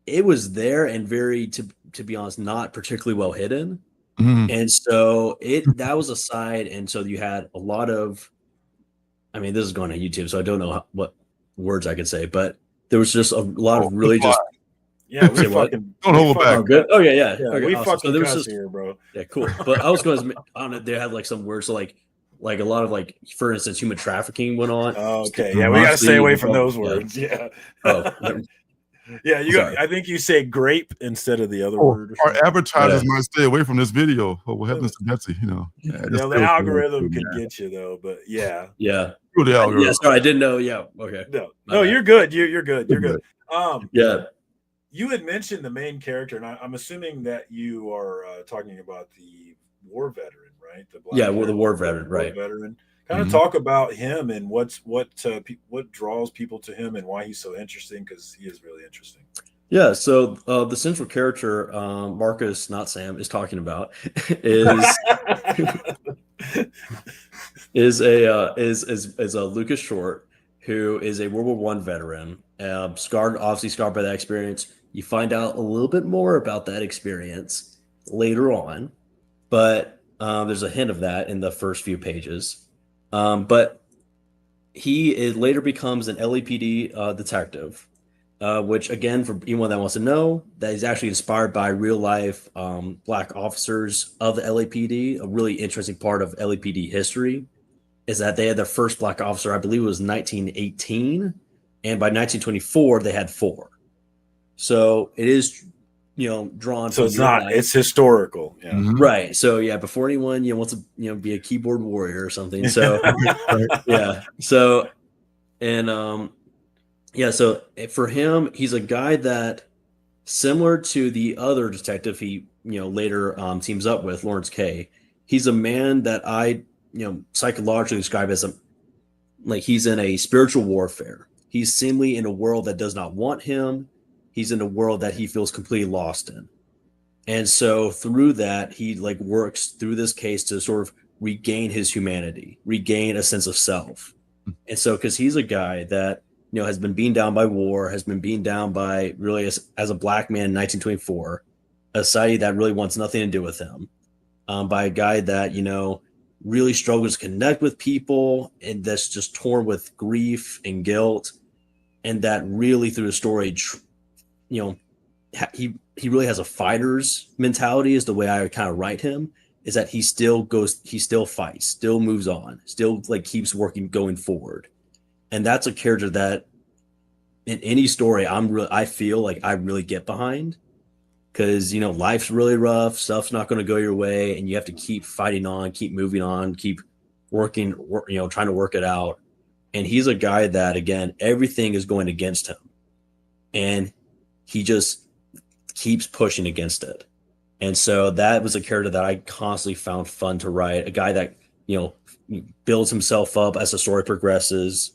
it was there and very, to be honest, not particularly well hidden. Mm-hmm. And so that was a side. And so you had a lot of, I mean, this is going on YouTube, so I don't know what words I could say, but there was just a lot of really just Yeah, we Say what? fucking Don't hold we back. fucking- Good. Oh yeah. Yeah, Okay, we awesome. fucking So there was cuss just here, bro. yeah, cool. But I was going to on it. They had like some words, so like a lot of like, for instance, human trafficking went on. Okay, yeah, we gotta stay away from those words. Yeah. Oh, yeah, you got. Sorry. I think you say grape instead of the other Oh, word. Or our something. advertisers might stay away from this video. Oh, what happens to Betsy? You know, You know, the algorithm could get you though, but yeah. Yeah. Through the algorithm. Yeah, sorry, I didn't know. Yeah. Okay. No, you're good. You're good. You're good. Yeah. You had mentioned the main character, and I'm assuming that you are talking about the war veteran, right? We're the war veteran, right? Veteran. Kind of talk about him and what draws people to him and why he's so interesting, because he is really interesting. Yeah. So the central character, Marcus, not Sam, is talking about is is a Lucas Short, who is a World War I veteran, obviously scarred by that experience. You find out a little bit more about that experience later on, but there's a hint of that in the first few pages. But he later becomes an LAPD detective, which, again, for anyone that wants to know, that is actually inspired by real life Black officers of the LAPD. A really interesting part of LAPD history is that they had their first Black officer, I believe it was 1918, and by 1924 they had 4. So it is, drawn. So it's not. It's historical. Yeah. Right. So yeah, before anyone wants to be a keyboard warrior or something. So yeah. So and so for him, he's a guy that, similar to the other detective he later teams up with, Lawrence K. He's a man that I psychologically describe as he's in a spiritual warfare. He's seemingly in a world that does not want him. He's in a world that he feels completely lost in. And so through that, he works through this case to sort of regain his humanity, regain a sense of self. And so, because he's a guy that, has been beaten down by war, has been beaten down by, really, as a Black man in 1924, a society that really wants nothing to do with him, by a guy that, really struggles to connect with people, and that's just torn with grief and guilt. And that really, through the story, he really has a fighter's mentality, is the way I would kind of write him, is that he still fights, still moves on, still keeps working, going forward. And that's a character that in any story I feel like I really get behind, because life's really rough, stuff's not going to go your way, and you have to keep fighting on, keep moving on, keep working, trying to work it out. And he's a guy that, again, everything is going against him, and he just keeps pushing against it. And so that was a character that I constantly found fun to write, a guy that builds himself up as the story progresses.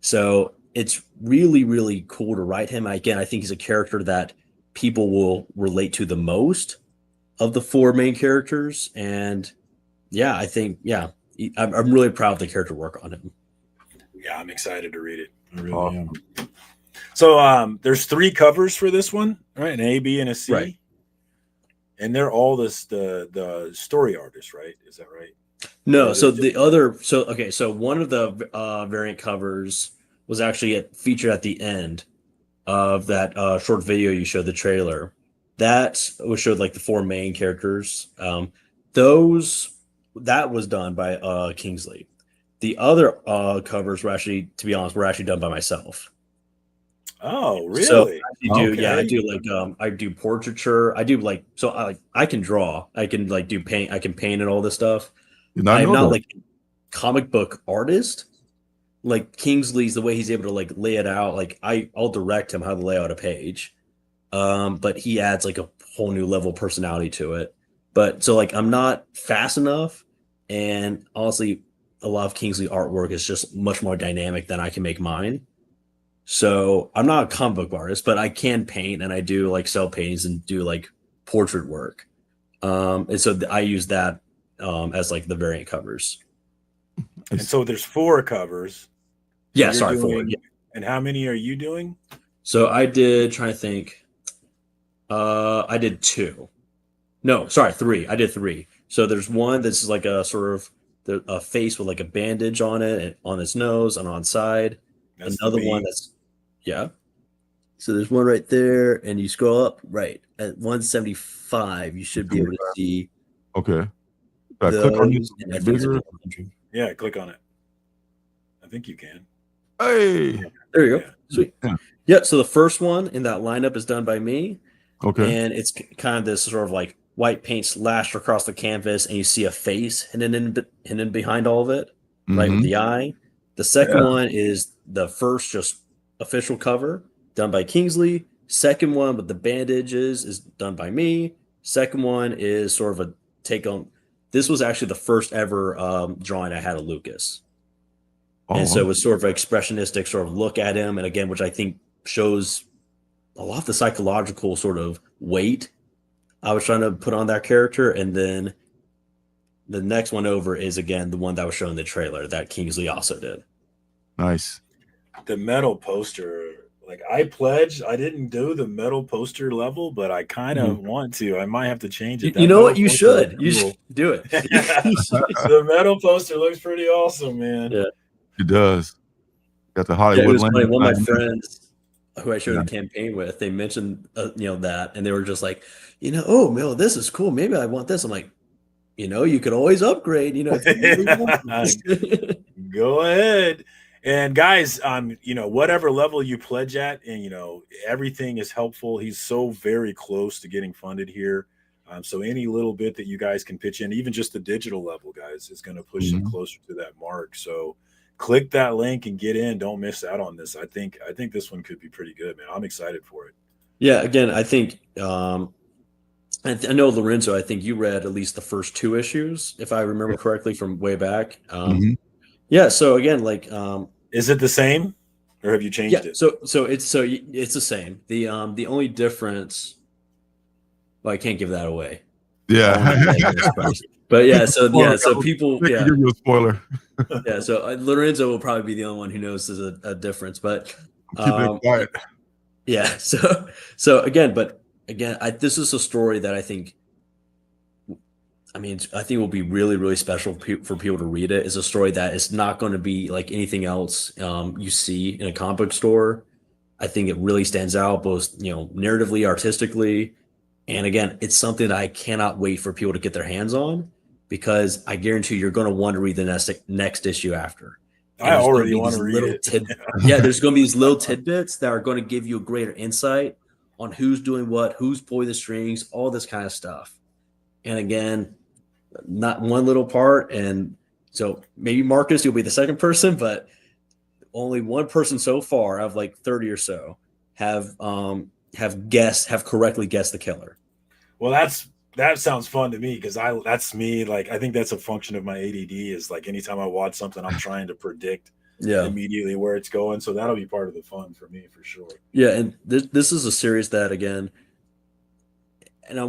So it's really, really cool to write him. Again, I think he's a character that people will relate to the most of the 4 main characters. And yeah, I think, I'm really proud of the character work on him. Yeah, I'm excited to read it. I really am. So there's 3 covers for this one, right? An A, B, and a C. Right. And they're all the story artists, right? Is that right? No, so one of the variant covers was actually featured at the end of that short video you showed, the trailer. That showed the 4 main characters. That was done by Kingsley. The other covers were actually, to be honest, done by myself. Oh, really? So I do portraiture. I do I can draw. I can do paint. I can paint and all this stuff. I'm not a comic book artist. Kingsley's, the way he's able to lay it out. I'll direct him how to lay out a page, but he adds a whole new level of personality to it. But so I'm not fast enough, and honestly, a lot of Kingsley artwork is just much more dynamic than I can make mine. So I'm not a comic book artist, but I can paint, and I do cell paintings and do portrait work. And so I use that as the variant covers. And so there's 4 covers. Yeah, sorry, 4. Yeah. And how many are you doing? So I did, trying to think. I did 2. No, sorry, 3. I did 3. So there's one that's a sort of a face with a bandage on it, and on its nose and on side. That's another one that's So there's one right there, and you scroll up right at 175. You should be able to see. Okay. I click on it. And I think it's Bigger. Yeah, click on it. I think you can. Hey. There you go. Sweet. Yeah. So the first one in that lineup is done by me. Okay. And it's kind of this sort of like white paint slashed across the canvas, and you see a face hidden behind all of it, right with the eye. The second one is the first just official cover done by Kingsley. Second one with the bandages is done by me. Second one is sort of a take on. This was actually the first ever drawing I had of Lucas. And so it was sort of an expressionistic sort of look at him. And again, which I think shows a lot of the psychological sort of weight I was trying to put on that character. And then the next one over is, again, the one that was shown in the trailer that Kingsley also did. Nice. The metal poster, like I pledged, I didn't do the metal poster level, but I kind of want to. I might have to change it. You know what? You should. You should do it. The metal poster looks pretty awesome, man. Yeah. It does. Got the Hollywood. It was funny. One of my friends who I shared the campaign with, they mentioned that, and they were just like, oh, Mel, this is cool. Maybe I want this. I'm like, you could always upgrade. Go ahead. And guys, whatever level you pledge at, and everything is helpful. He's so very close to getting funded here. So any little bit that you guys can pitch in, even just the digital level, guys, is going to push him closer to that mark. So click that link and get in. Don't miss out on this. I think this one could be pretty good, man. I'm excited for it. Yeah. Again, I think I know, Lorenzo, I think you read at least the first 2 issues, if I remember correctly, from way back. Yeah. So again, is it the same, or have you changed it? So it's the same. The only difference. Well, I can't give that away. Yeah. But so people. Yeah. Give you a spoiler. Yeah. So Lorenzo will probably be the only one who knows there's a difference. But keep it quiet. Yeah. So again, this is a story that I think will be really, really special for people to read it. It's a story that is not going to be like anything else you see in a comic book store. I think it really stands out both, narratively, artistically. And again, it's something that I cannot wait for people to get their hands on, because I guarantee you're going to want to read the next issue after. I already want to read it. There's going to be these little tidbits that are going to give you a greater insight on who's doing what, who's pulling the strings, all this kind of stuff. And again, not one little part. And so maybe Marcus, you'll be the second person, but only one person so far out of like 30 or so have correctly guessed the killer. Well, that sounds fun to me, because that's me. Like, I think that's a function of my ADD, is like anytime I watch something, I'm trying to predict immediately where it's going. So that'll be part of the fun for me for sure. Yeah. And this is a series that, again, and I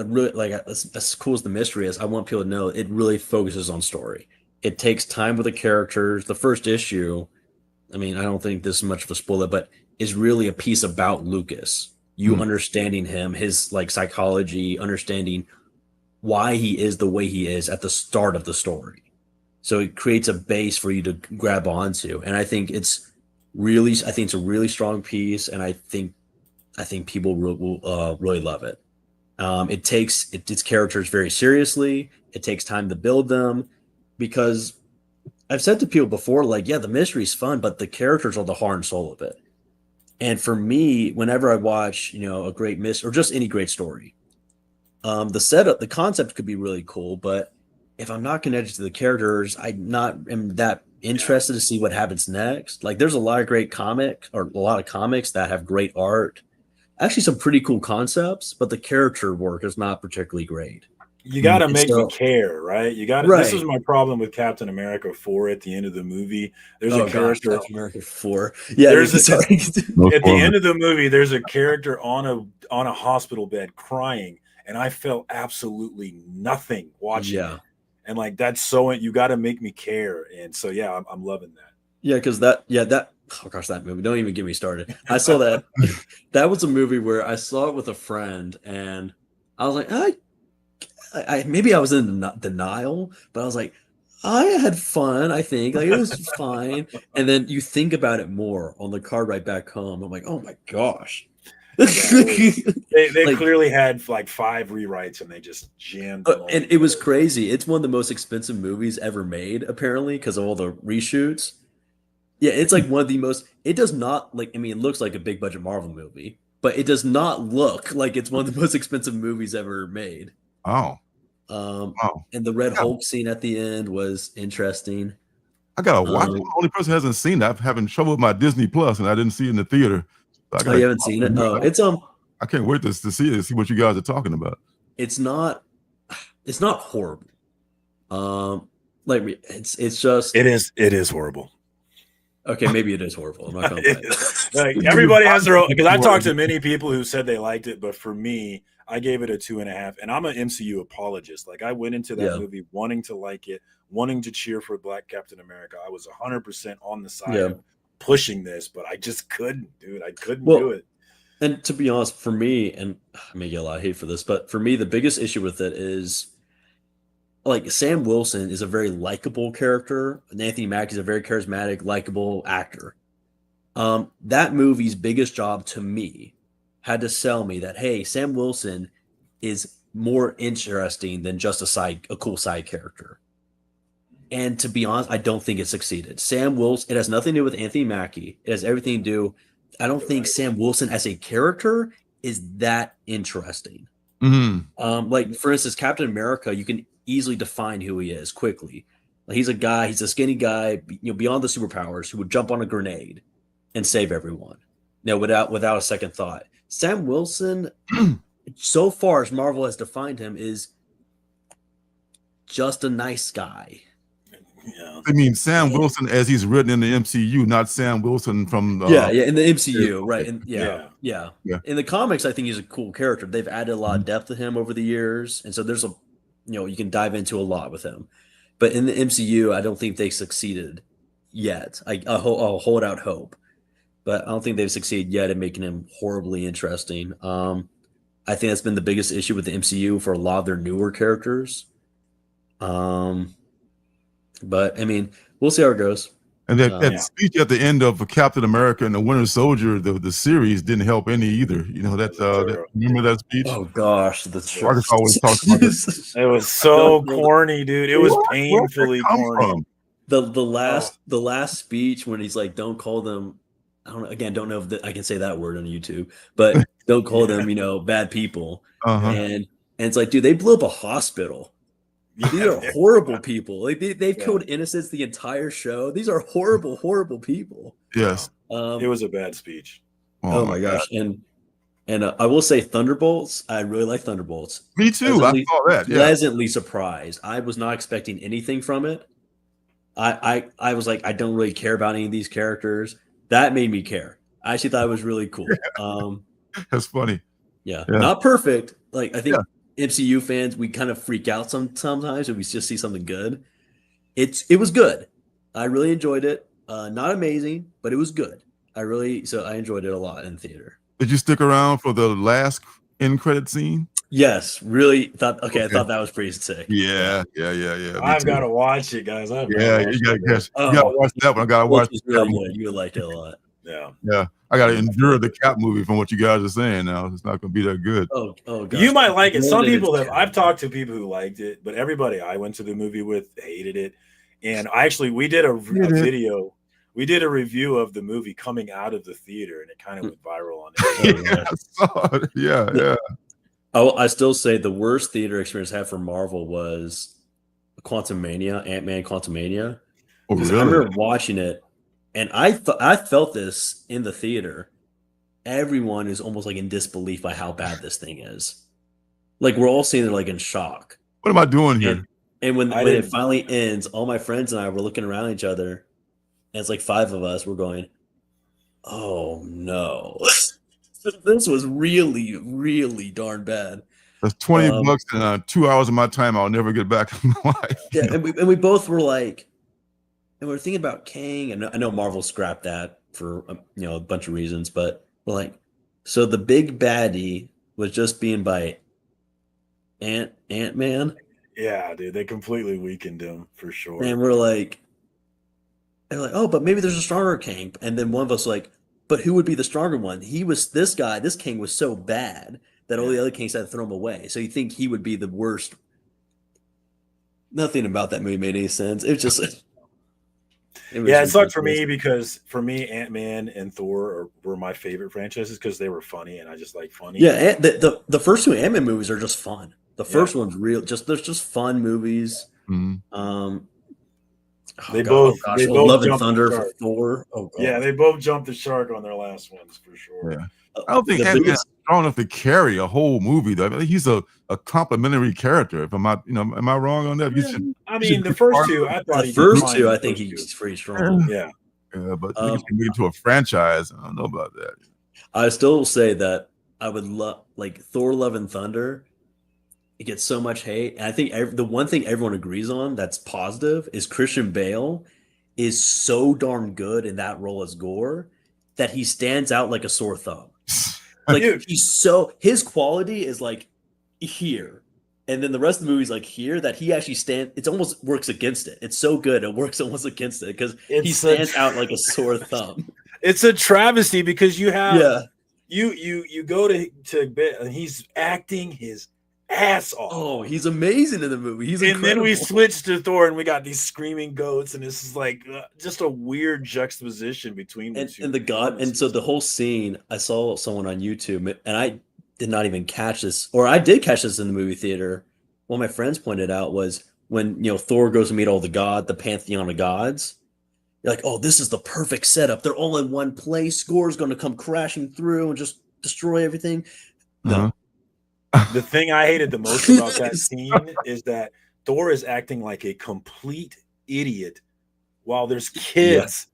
really, like, as cool as the mystery is, I want people to know it really focuses on story. It takes time with the characters. The first issue, I don't think this is much of a spoiler, but is really a piece about Lucas. You understanding him, his like psychology, understanding why he is the way he is at the start of the story. So it creates a base for you to grab onto. And I think it's a really strong piece, and I think people will really love it. It takes its characters very seriously. It takes time to build them, because I've said to people before, like, yeah, the mystery is fun, but the characters are the heart and soul of it. And for me, whenever I watch, a great mystery or just any great story, the setup, the concept could be really cool, but if I'm not connected to the characters, am that interested to see what happens next. Like, there's a lot of comics that have great art, actually some pretty cool concepts, but the character work is not particularly great. You got to make me care, right? You got to. Right. This is my problem with Captain America 4 at the end of the movie. There's a character. Captain America 4. Yeah. At the end of the movie, there's a character on a hospital bed crying, and I felt absolutely nothing watching it. And like, that's so, you got to make me care. And so, yeah, I'm loving that. Yeah, because that movie, don't even get me started. I saw that. That was a movie where I saw it with a friend, and I was like, maybe I was in denial, but I was like, I had fun, I think. Like, it was fine. And then you think about it more on the car ride back home. I'm like, oh my gosh. They Like, clearly had like 5 rewrites and they just jammed them all and it was crazy. It's one of the most expensive movies ever made, apparently, because of all the reshoots. Yeah, it's like one of the most. It does not like. I mean, it looks like a big budget Marvel movie, but it does not look like it's one of the most expensive movies ever made. Oh. And the Red Hulk scene at the end was interesting. I gotta watch it. I'm the only person who hasn't seen that. I'm having trouble with my Disney Plus, and I didn't see it in the theater. So You haven't seen it? Oh, it's I can't wait to see it. See what you guys are talking about. It's not horrible. Like it's just it is horrible. Okay, maybe it is horrible. I'm not gonna like everybody has their own, because I've talked to many people who said they liked it, but for me, I gave it a 2.5, and I'm an MCU apologist. Like, I went into that movie wanting to like it, wanting to cheer for Black Captain America. I was 100% on the side of pushing this, but I just couldn't, dude. I couldn't do it. And to be honest, for me, and I may get a lot of hate for this, but for me, the biggest issue with it is, like, Sam Wilson is a very likable character, and Anthony Mackie is a very charismatic, likable actor. That movie's biggest job to me had to sell me that, hey, Sam Wilson is more interesting than just a cool side character. And to be honest, I don't think it succeeded. Sam Wilson, it has nothing to do with Anthony Mackie. It has everything to do. I don't think Sam Wilson as a character is that interesting. Mm-hmm. Like, for instance, Captain America, you can easily define who he is quickly. Like, he's a skinny guy, beyond the superpowers, who would jump on a grenade and save everyone. Without a second thought. Sam Wilson, so far as Marvel has defined him, is just a nice guy. Yeah. I mean, Sam Wilson as he's written in the MCU, not Sam Wilson from in the MCU, right? And yeah. In the comics, I think he's a cool character. They've added a lot of depth to him over the years, and so there's you can dive into a lot with him. But in the MCU, I don't think they succeeded yet. I'll hold out hope, but I don't think they've succeeded yet in making him horribly interesting. I think that's been the biggest issue with the MCU for a lot of their newer characters. But I mean, we'll see how it goes. And that speech at the end of Captain America and the Winter Soldier, the series didn't help any either. Remember that speech? Oh gosh, Marcus always talks about it. It was so corny, dude. It was painfully corny. The last speech when he's like, "Don't call them." Don't know if I can say that word on YouTube, but don't call them, bad people. And it's like, dude, they blew up a hospital. These are horrible people. Like they've killed innocents the entire show. These are horrible, horrible people. Yes. It was a bad speech. Oh my gosh. And I will say Thunderbolts. I really like Thunderbolts. Me too. I saw that. Yeah. Pleasantly surprised. I was not expecting anything from it. I was like, I don't really care about any of these characters. That made me care. I actually thought it was really cool. That's funny. Yeah. Not perfect. Like, I think MCU fans, we kind of freak out sometimes when we just see something good. It was good. I really enjoyed it. Not amazing, but it was good. I enjoyed it a lot in theater. Did you stick around for the last end credit scene? Yes, really thought. Okay, I thought that was pretty sick. Yeah. I've got to watch it, guys. You gotta watch that one. I gotta watch it. Really good. You would like it a lot. Yeah. I gotta endure the Cap movie from what you guys are saying now. It's not gonna be that good. Oh God. You might like it. Some people I've talked to people who liked it, but everybody I went to the movie with hated it. And we did a video. We did a review of the movie coming out of the theater, and it kind of went viral on it. I saw it. Yeah. I still say the worst theater experience I had for Marvel was Quantumania, Ant-Man Quantumania. Oh, really? I remember watching it, and I felt this in the theater. Everyone is almost like in disbelief by how bad this thing is. Like, we're all sitting there like in shock. What am I doing here? And when it finally ends, all my friends and I were looking around at each other, and it's like 5 of us. We're going, "Oh no." This was really, really darn bad. That's $20 and 2 hours of my time I'll never get back in my life. Yeah, and we both were like, and we were thinking about Kang, and I know Marvel scrapped that for a bunch of reasons, but we're like, so the big baddie was just being by Ant-Man. Yeah, dude, they completely weakened him for sure. And they're like, oh, but maybe there's a stronger king. And then one of us like, but who would be the stronger one? This king was so bad that all the other kings had to throw him away. So you think he would be the worst. Nothing about that movie made any sense. It just it sucked for me because for me, Ant-Man and Thor were my favorite franchises because they were funny and I just like funny. Yeah, the first two Ant-Man movies are just fun. The first one's real, there's just fun movies. Mm-hmm. They both Love and Thunder for Thor. Oh god. Yeah, they both jumped the shark on their last ones for sure. Yeah. I don't think Ant-Man's strong enough to carry a whole movie though. I think he's a complimentary character. If I'm not, am I wrong on that? I mean, the first two, I thought I think he's pretty strong. Yeah. But if you make it to a franchise, I don't know about that. I still say that I would love like Thor: Love and Thunder. It gets so much hate, and I think the one thing everyone agrees on that's positive is Christian Bale is so darn good in that role as Gore that he stands out like a sore thumb. Like his quality is like here, and then the rest of the movie is like here that he actually it almost works against it. It's so good it works almost against it because he stands out like a sore thumb. It's a travesty because you have you go to bed and he's acting his ass off. Oh, he's amazing in the movie. He's incredible. Then we switched to Thor and we got these screaming goats and this is like just a weird juxtaposition between the two. And the god, and so the whole scene, I saw someone on YouTube and I did not even catch this, or I did catch this in the movie theater. What my friends pointed out was when Thor goes to meet all the pantheon of gods. You're like, oh, this is the perfect setup. They're all in one place. Gore's going to come crashing through and just destroy everything. No. The thing I hated the most about that scene is that Thor is acting like a complete idiot while there's kids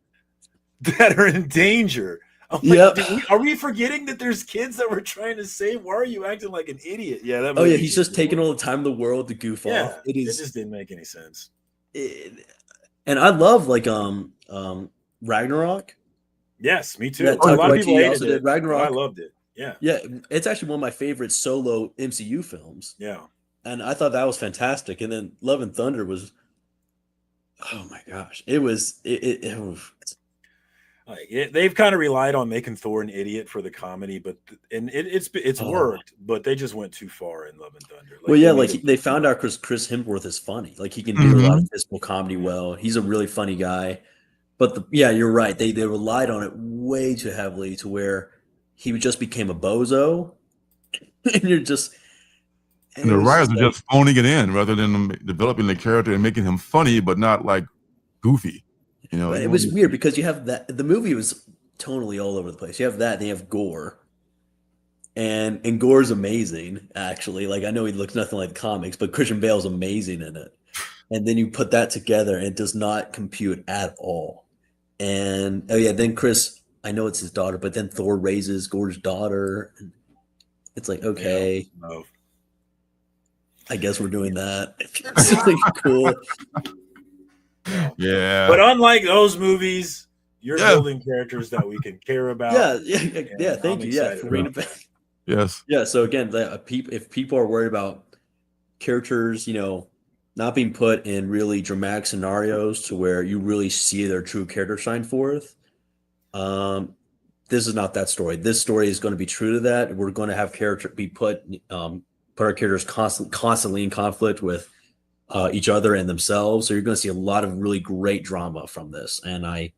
that are in danger. I'm like, are we forgetting that there's kids that we're trying to save? Why are you acting like an idiot? Yeah. He's just taking all the time in the world to goof off. It just didn't make any sense. And I love Ragnarok. Yes, me too. Yeah, a lot of people hated it. Ragnarok. I loved it. Yeah, it's actually one of my favorite solo MCU films. Yeah, and I thought that was fantastic. And then Love and Thunder was, oh my gosh, it was. They've kind of relied on making Thor an idiot for the comedy, but it's worked. But they just went too far in Love and Thunder. They found out Chris Hemsworth is funny. Like he can do a lot of physical comedy well. He's a really funny guy. But you're right. They relied on it way too heavily to where he just became a bozo, and you're just. And the writers are just phoning it in rather than developing the character and making him funny, but not like goofy. But it was weird because you have that. The movie was tonally all over the place. You have that, and you have Gore, and Gore's amazing. Actually, like I know he looks nothing like the comics, but Christian Bale's amazing in it. And then you put that together, and it does not compute at all. And then Chris. I know it's his daughter, but then Thor raises Gore's daughter. And it's like, okay, I guess we're doing that. It's really cool. Yeah. But unlike those movies, you're building characters that we can care about. Yeah. Thank you. Yeah. For bringing it back. Yes. Yeah. So again, if people are worried about characters, not being put in really dramatic scenarios to where you really see their true character shine forth, this is not that story. This story is going to be true to that. We're going to have put our characters constantly in conflict with each other and themselves. So you're going to see a lot of really great drama from this. And I've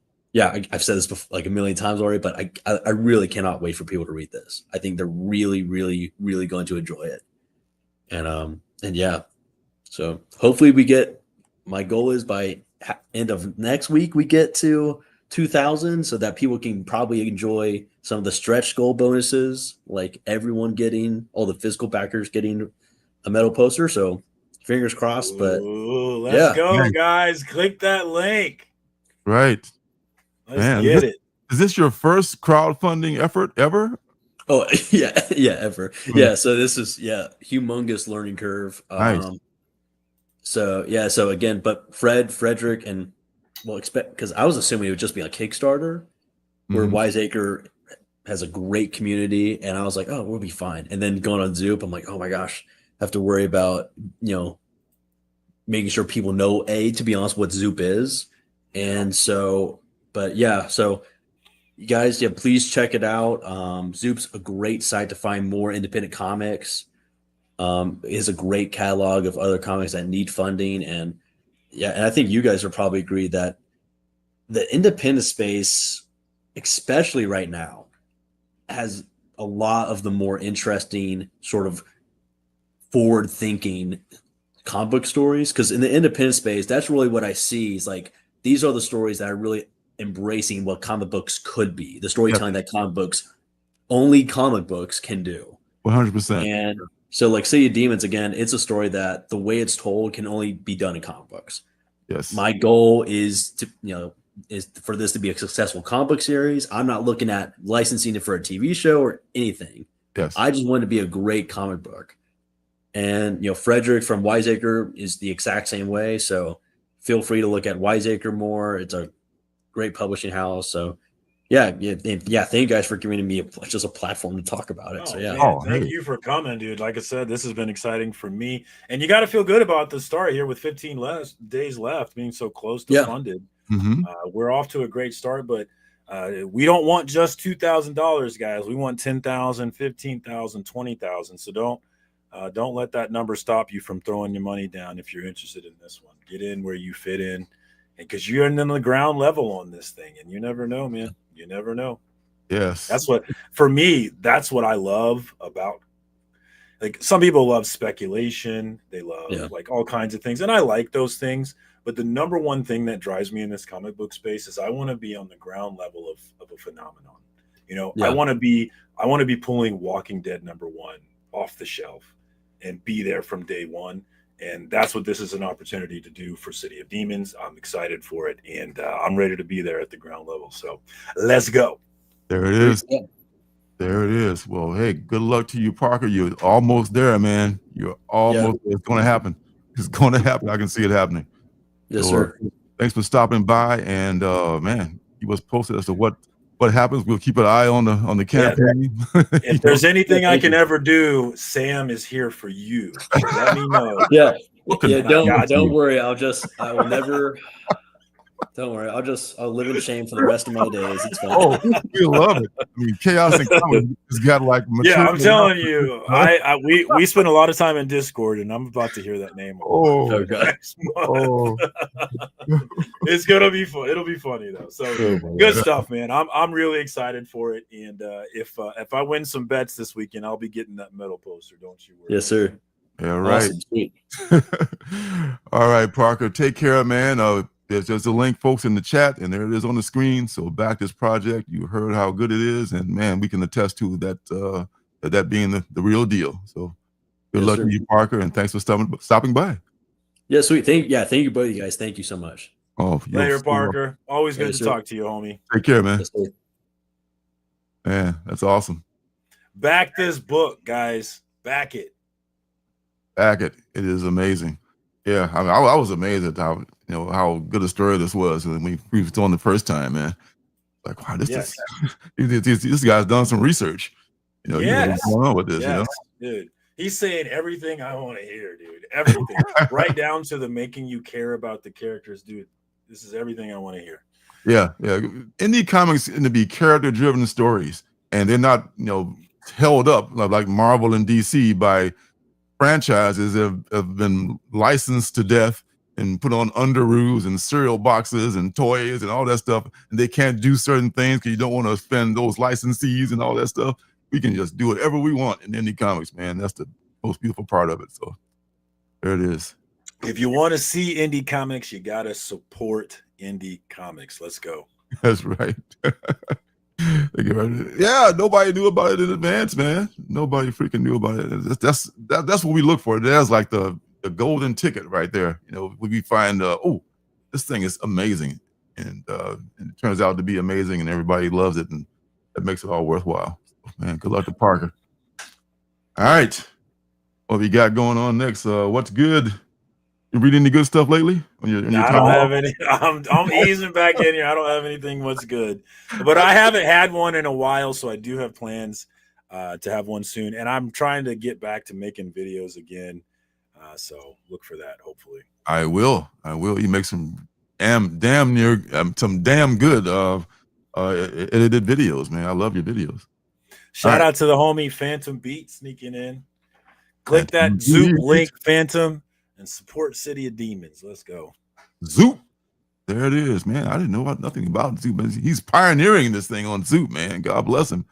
said this before, like a million times already, but I really cannot wait for people to read this. I think they're really, really, really going to enjoy it. And so hopefully my goal is by end of next week, we get to 2,000 so that people can probably enjoy some of the stretch goal bonuses, like everyone getting, all the physical backers getting a metal poster. So fingers crossed. But let's go, guys. Click that link. Right. Let's get it. Is this your first crowdfunding effort ever? Oh, ever. Yeah. So this is humongous learning curve. Nice. So again, but Frederick, and expect, because I was assuming it would just be a Kickstarter where Wiseacre has a great community, and I was like, oh, we'll be fine. And then going on Zoop, I'm like, oh my gosh, I have to worry about making sure people know, to be honest, what Zoop is. And so, but yeah, so you guys, yeah, please check it out. Zoop's a great site to find more independent comics. It has a great catalog of other comics that need funding. And yeah, and I think you guys will probably agree that the independent space, especially right now, has a lot of the more interesting sort of forward-thinking comic book stories. Because in the independent space, that's really what I see is like, these are the stories that are really embracing what comic books could be, the storytelling that only comic books can do. 100%. And so like City of Demons, again, it's a story that the way it's told can only be done in comic books. Yes. My goal is for this to be a successful comic book series. I'm not looking at licensing it for a TV show or anything. Yes. I just want it to be a great comic book. And, Frederick from Wiseacre is the exact same way. So feel free to look at Wiseacre more. It's a great publishing house. So yeah. Thank you guys for giving me just a platform to talk about it. So yeah. Man, thank you for coming, dude. Like I said, this has been exciting for me, and you got to feel good about the start here with 15 days left, being so close to funded. Mm-hmm. We're off to a great start, but we don't want just $2,000, guys. We want 10,000, 15,000, 20,000. So don't let that number stop you from throwing your money down if you're interested in this one. Get in where you fit in, and because you're in the ground level on this thing, and you never know, man. You never know. Yes. That's what I love about, like, some people love speculation. They love like all kinds of things. And I like those things. But the number one thing that drives me in this comic book space is I want to be on the ground level of a phenomenon. I want to be pulling Walking Dead #1 off the shelf and be there from day one. And that's what this is an opportunity to do for City of Demons. I'm excited for it, and I'm ready to be there at the ground level. So let's go. There it is. There it is. Well, hey, good luck to you, Parker. You're almost there, man. You're almost there. It's going to happen. It's going to happen. I can see it happening. Yes, sir. Thanks for stopping by. And man, you was posted as to what happens. We'll keep an eye on the campaign. If there's anything I can ever do, Sam is here for you. Let me know. Don't worry. I will never. Don't worry. I'll live in shame for the rest of my days. It's fine. Oh, we love it. I mean, chaos and comedy has got like maturity. Yeah, I'm telling you, we spend a lot of time in Discord, and I'm about to hear that name. Oh, God. It's gonna be fun. It'll be funny though. So good stuff, man. I'm really excited for it. And if I win some bets this weekend, I'll be getting that medal poster. Don't you worry. Yes, sir. Yeah, right. Awesome. All right, Parker. Take care, man. There's just a link, folks, in the chat, and there it is on the screen. So back this project. You heard how good it is, and man, we can attest to that being the real deal. So good luck to you, Parker, and thanks for stopping by. Yeah, sweet. Thank you both of you guys. Thank you so much. Oh, later, Parker. Always good to talk to you, homie. Take care, man. Man, that's awesome. Back this book, guys. Back it. Back it. It is amazing. Yeah, I mean, I was amazed at how good a story this was when we was on the first time, man. Like, wow, this guy's done some research. What's going on with this? Dude. He's saying everything I want to hear, dude. Everything, right down to the making you care about the characters, dude. This is everything I want to hear. Yeah. Indie comics tend to be character-driven stories, and they're not, held up like Marvel and DC by franchises that have been licensed to death and put on underoos and cereal boxes and toys and all that stuff, and they can't do certain things because you don't want to offend those licensees and all that stuff. We can just do whatever we want in indie comics, man. That's the most beautiful part of it. So there it is. If you want to see indie comics, you got to support indie comics. Let's go. That's right. Yeah, nobody knew about it in advance, man. Nobody freaking knew about it. That's what we look for. That's like the golden ticket right there. We find, this thing is amazing, and it turns out to be amazing, and everybody loves it, and that makes it all worthwhile. So, man, good luck to Parker. All right, what we got going on next? What's good? You read any good stuff lately? I don't have any. I'm easing back in here. I don't have anything what's good, but I haven't had one in a while, so I do have plans to have one soon. And I'm trying to get back to making videos again. So look for that. Hopefully, I will. You make some damn good edited videos, man. I love your videos. Shout out to the homie Phantom Beat sneaking in. Click that Zoop link, Phantom, and support City of Demons. Let's go. Zoop. There it is, man. I didn't know nothing about Zoop. He's pioneering this thing on Zoop, man. God bless him.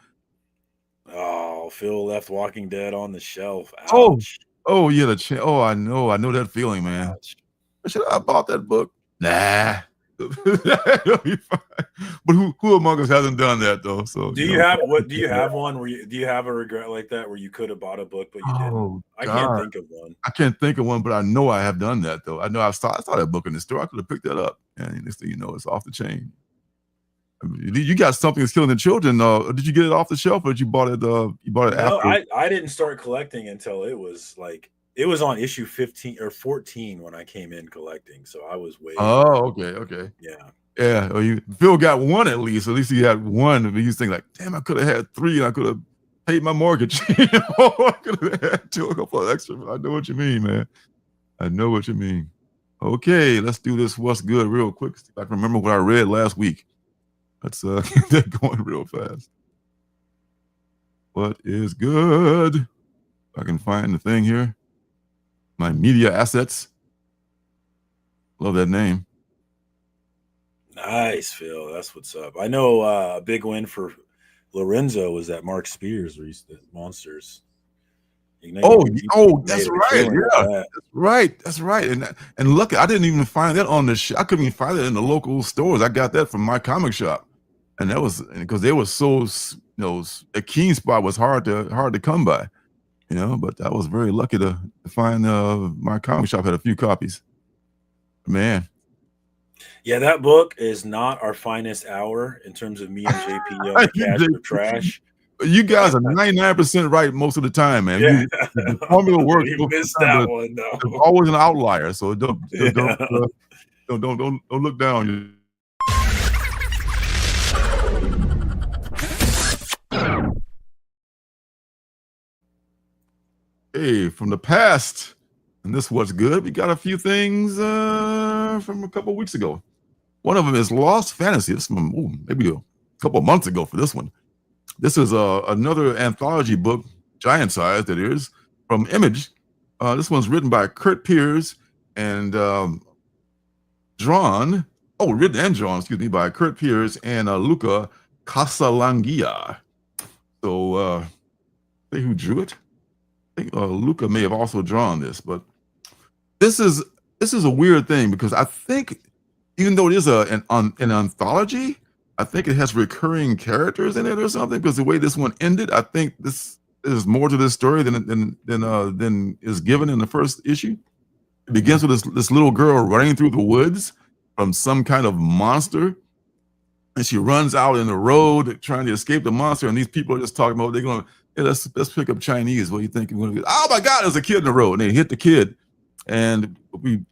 Oh, Phil left Walking Dead on the shelf. Ouch. Oh yeah, I know that feeling, man. Ouch. Should I bought that book? Nah. But who among us hasn't done that though? So do you have one where do you have a regret like that where you could have bought a book but you didn't? I can't think of one. I can't think of one, but I know I have done that though. I know I saw that book in the store. I could have picked that up, and next thing you know, it's off the chain. I mean, you got Something That's Killing the Children. Did you get it off the shelf, or did you bought it? You bought it after? I didn't start collecting until it was on issue 15 or 14 when I came in collecting. So I was way. Oh, okay. Yeah. Well, Phil got one at least. At least he had one. And he's thinking like, damn, I could have had 3 and I could have paid my mortgage. I could have had 2, a couple of extra. I know what you mean, man. I know what you mean. Okay, let's do this. What's good real quick. See if I can remember what I read last week. Let's get that going real fast. What is good? If I can find the thing here. My media assets. Love that name. Nice, Phil. That's what's up. I know a big win for Lorenzo was that Mark Spears released the Monsters. That's right. Yeah, that's right. And look, I didn't even find that on the I couldn't even find it in the local stores. I got that from my comic shop, and that was because they were so a keen spot was hard to come by. But I was very lucky to find my comic shop had a few copies. Man. Yeah, that book is not our finest hour in terms of me and JP on Cash for Trash. You guys are 99% right most of the time, man. Yeah. The formula works. You missed that one, though. There's always an outlier, so don't look down. Hey, from the past, and this was good. We got a few things from a couple of weeks ago. One of them is Lost Fantasy. This from maybe a couple of months ago for this one. This is another anthology book, giant size that is, from Image. This one's written by Kurt Pierce and drawn by Kurt Pierce and Luca Casalangia. So, say who drew it? I think Luca may have also drawn this, but this is a weird thing because I think even though it is an anthology, I think it has recurring characters in it or something. Because the way this one ended, I think there's more to this story than is given in the first issue. It begins with this little girl running through the woods from some kind of monster, and she runs out in the road trying to escape the monster. And these people are just talking about they're going to. Hey, let's pick up Chinese. What do you think? Oh my God, there's a kid in the road. And they hit the kid. And the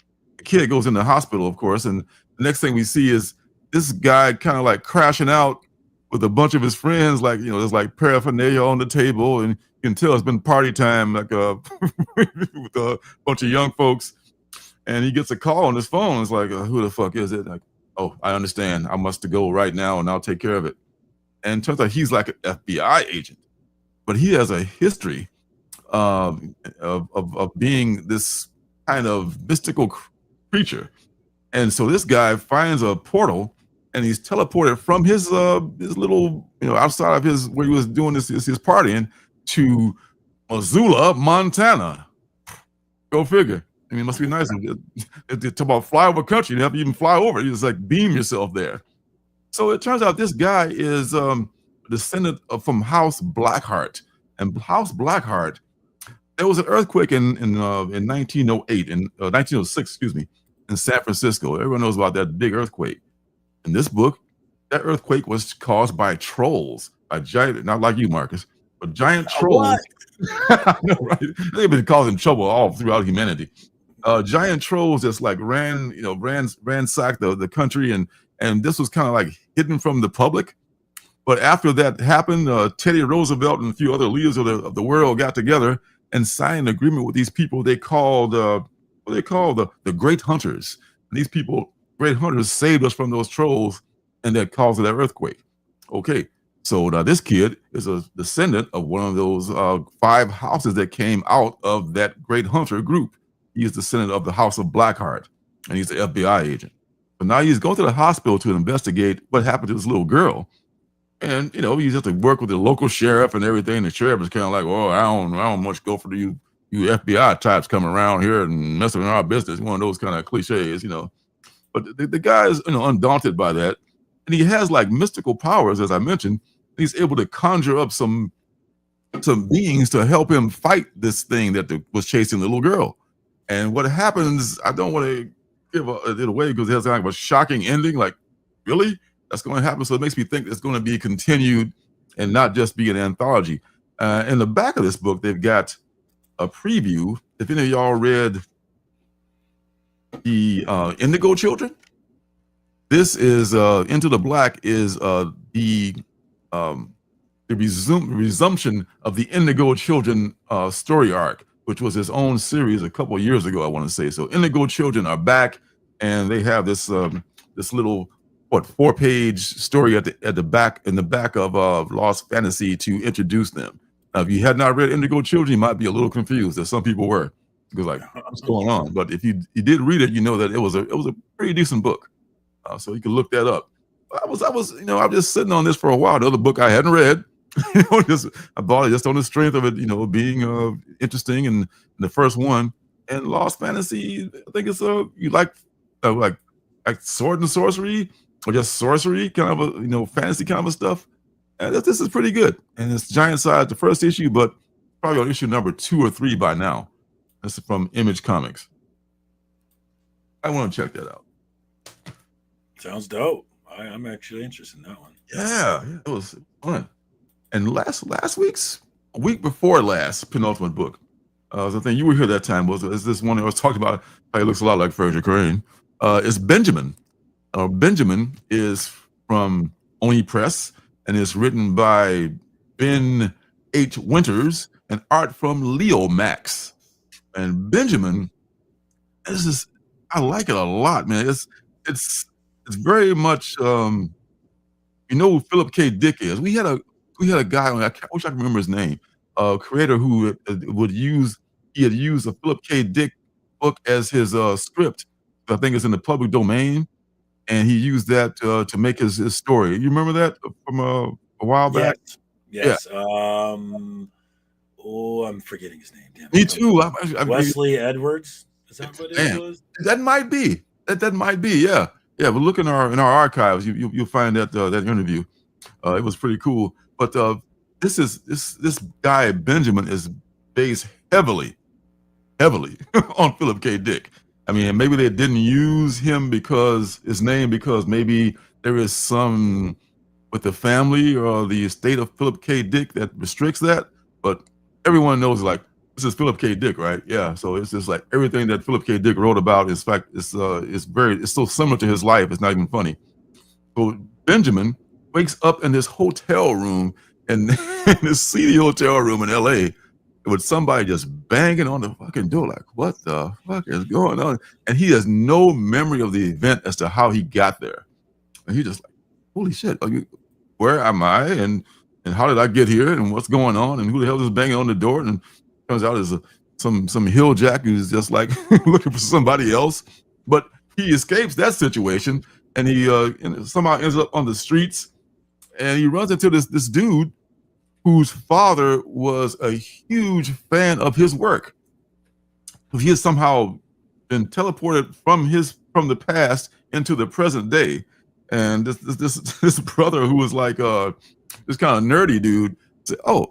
kid goes in the hospital, of course. And the next thing we see is this guy kind of like crashing out with a bunch of his friends. Like, there's like paraphernalia on the table. And you can tell it's been party time, like with a bunch of young folks. And he gets a call on his phone. It's like, who the fuck is it? Like, oh, I understand. I must go right now and I'll take care of it. And it turns out he's like an FBI agent. But he has a history of being this kind of mystical creature. And so this guy finds a portal and he's teleported from his little, outside of his, where he was doing his partying to Missoula, Montana. Go figure. I mean, it must be nice. Talk about fly over country. You have to even fly over. You just like beam yourself there. So it turns out this guy is descendant from House Blackheart. And House Blackheart, there was an earthquake in 1908, in 1906, excuse me, in San Francisco. Everyone knows about that big earthquake. In this book, that earthquake was caused by trolls, a giant, not like you, Marcus, but giant trolls. I know, right? They've been causing trouble all throughout humanity. Giant trolls just like ransacked the country, and this was kind of like hidden from the public. But after that happened, Teddy Roosevelt and a few other leaders of the world got together and signed an agreement with these people they called the Great Hunters. And these people, Great Hunters, saved us from those trolls and that caused that earthquake. Okay, so now this kid is a descendant of one of those 5 houses that came out of that Great Hunter group. He is descendant of the House of Blackheart, and he's an FBI agent. But now he's going to the hospital to investigate what happened to this little girl. And, you know, you have to work with the local sheriff and everything. The sheriff is kind of like, well, I don't much go for you FBI types coming around here and messing with our business. One of those kind of cliches, you know. But the guy is, you know, undaunted by that. And he has like mystical powers, as I mentioned. He's able to conjure up some beings to help him fight this thing that was chasing the little girl. And what happens, I don't want to give it away because it has kind of a shocking ending. Like, really? That's going to happen? So it makes me think it's going to be continued and not just be an anthology. In the back of this book, they've got a preview. If any of y'all read the Indigo Children, this is Into the Black is the resumption of the Indigo Children story arc, which was his own series a couple of years ago, I want to say. So Indigo Children are back, and they have this this little 4-page story at the back, in the back of Lost Fantasy, to introduce them. Now, if you had not read Indigo Children, you might be a little confused, as some people were, because like, what's going on? But if you did read it, you know that it was a pretty decent book. So you can look that up. I was you know, I was just sitting on this for a while. The other book I hadn't read, you know, I bought it just on the strength of it, you know, being interesting, and the first one. And Lost Fantasy, I think it's you like sword and sorcery, or just sorcery kind of a, you know, fantasy kind of stuff. And this is pretty good. And it's giant size, the first issue, but probably on issue number 2 or 3 by now. This is from Image Comics. I want to check that out. Sounds dope. I'm actually interested in that one. Yeah, it was fun. And last week before last, Penultimate Book. The thing you were here that time is this one I was talking about. It looks a lot like Fraser Crane. It's Benjamin. Benjamin is from Oni Press and is written by Ben H. Winters and art from Leo Max. And Benjamin, I like it a lot, man. It's very much you know who Philip K. Dick is. We had a guy, I wish I could remember his name, a creator who had used a Philip K. Dick book as his script. I think it's in the public domain, and he used that to make his story. You remember that from a while back? Yes. Yeah. I'm forgetting his name. Damn. Me too. Wesley Edwards. Is that what it was? That might be. That might be. Yeah. Yeah. But look in our archives, you'll find that interview. It was pretty cool. But this guy Benjamin is based heavily on Philip K. Dick. I mean, maybe they didn't use him because maybe there is some with the family or the estate of Philip K. Dick that restricts that. But everyone knows, like, this is Philip K. Dick, right? Yeah. So it's just like everything that Philip K. Dick wrote about. In fact, it's so similar to his life. It's not even funny. So Benjamin wakes up in this hotel room, in this seedy hotel room in L.A., with somebody just banging on the fucking door, like, what the fuck is going on? And he has no memory of the event as to how he got there. And he's just like, holy shit, where am I? And how did I get here? And what's going on? And who the hell is banging on the door? And it turns out it's some hill jack who's just like looking for somebody else. But he escapes that situation, and he somehow ends up on the streets, and he runs into this dude whose father was a huge fan of his work. He has somehow been teleported from the past into the present day. And this brother who was like this kind of nerdy dude said, "Oh,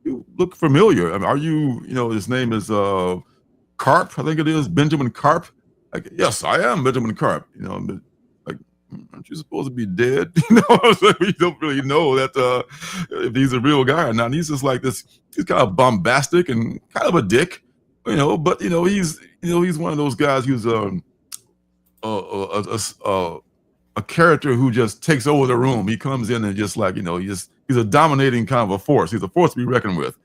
you look familiar. I mean, are you? You know, his name is Karp. I think it is Benjamin Karp. Like, yes, I am Benjamin Karp. You know, like, aren't you supposed to be dead? You know, we don't really know that if he's a real guy or not. And he's just like this. He's kind of bombastic and kind of a dick, you know. But he's one of those guys who's a character who just takes over the room. He comes in and just like, he's a dominating kind of a force. He's a force to be reckoned with.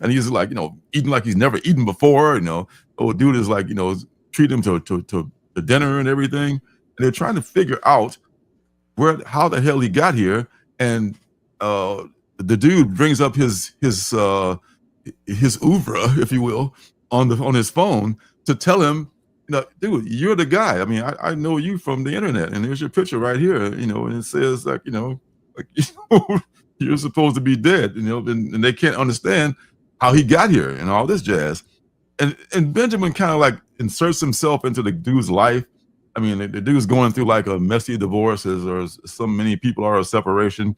and he's like, eating like he's never eaten before. Old dude is like, treat him to dinner and everything. And they're trying to figure out how the hell he got here. And the dude brings up his oeuvre, if you will, on his phone to tell him, dude, you're the guy. I mean, I know you from the internet, and there's your picture right here, and it says like, you're supposed to be dead, and they can't understand how he got here and all this jazz. And Benjamin kind of like inserts himself into the dude's life. I mean, the dude's going through like a messy divorce, or so many people are, a separation. And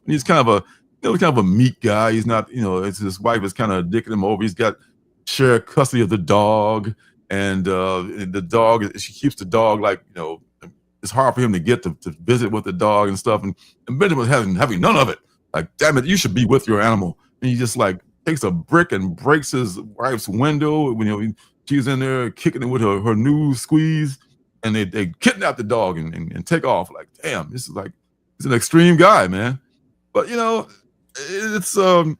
he's kind of a meek guy. He's not, his wife is kind of dicking him over. He's got shared custody of the dog, and the dog, she keeps the dog like, it's hard for him to get to visit with the dog and stuff. And Benjamin's having none of it. Like, damn it, you should be with your animal. And he just like takes a brick and breaks his wife's window. She's in there kicking it with her new squeeze, and they kidnap the dog and take off. Like, damn, this is like, he's an extreme guy, man. But it's an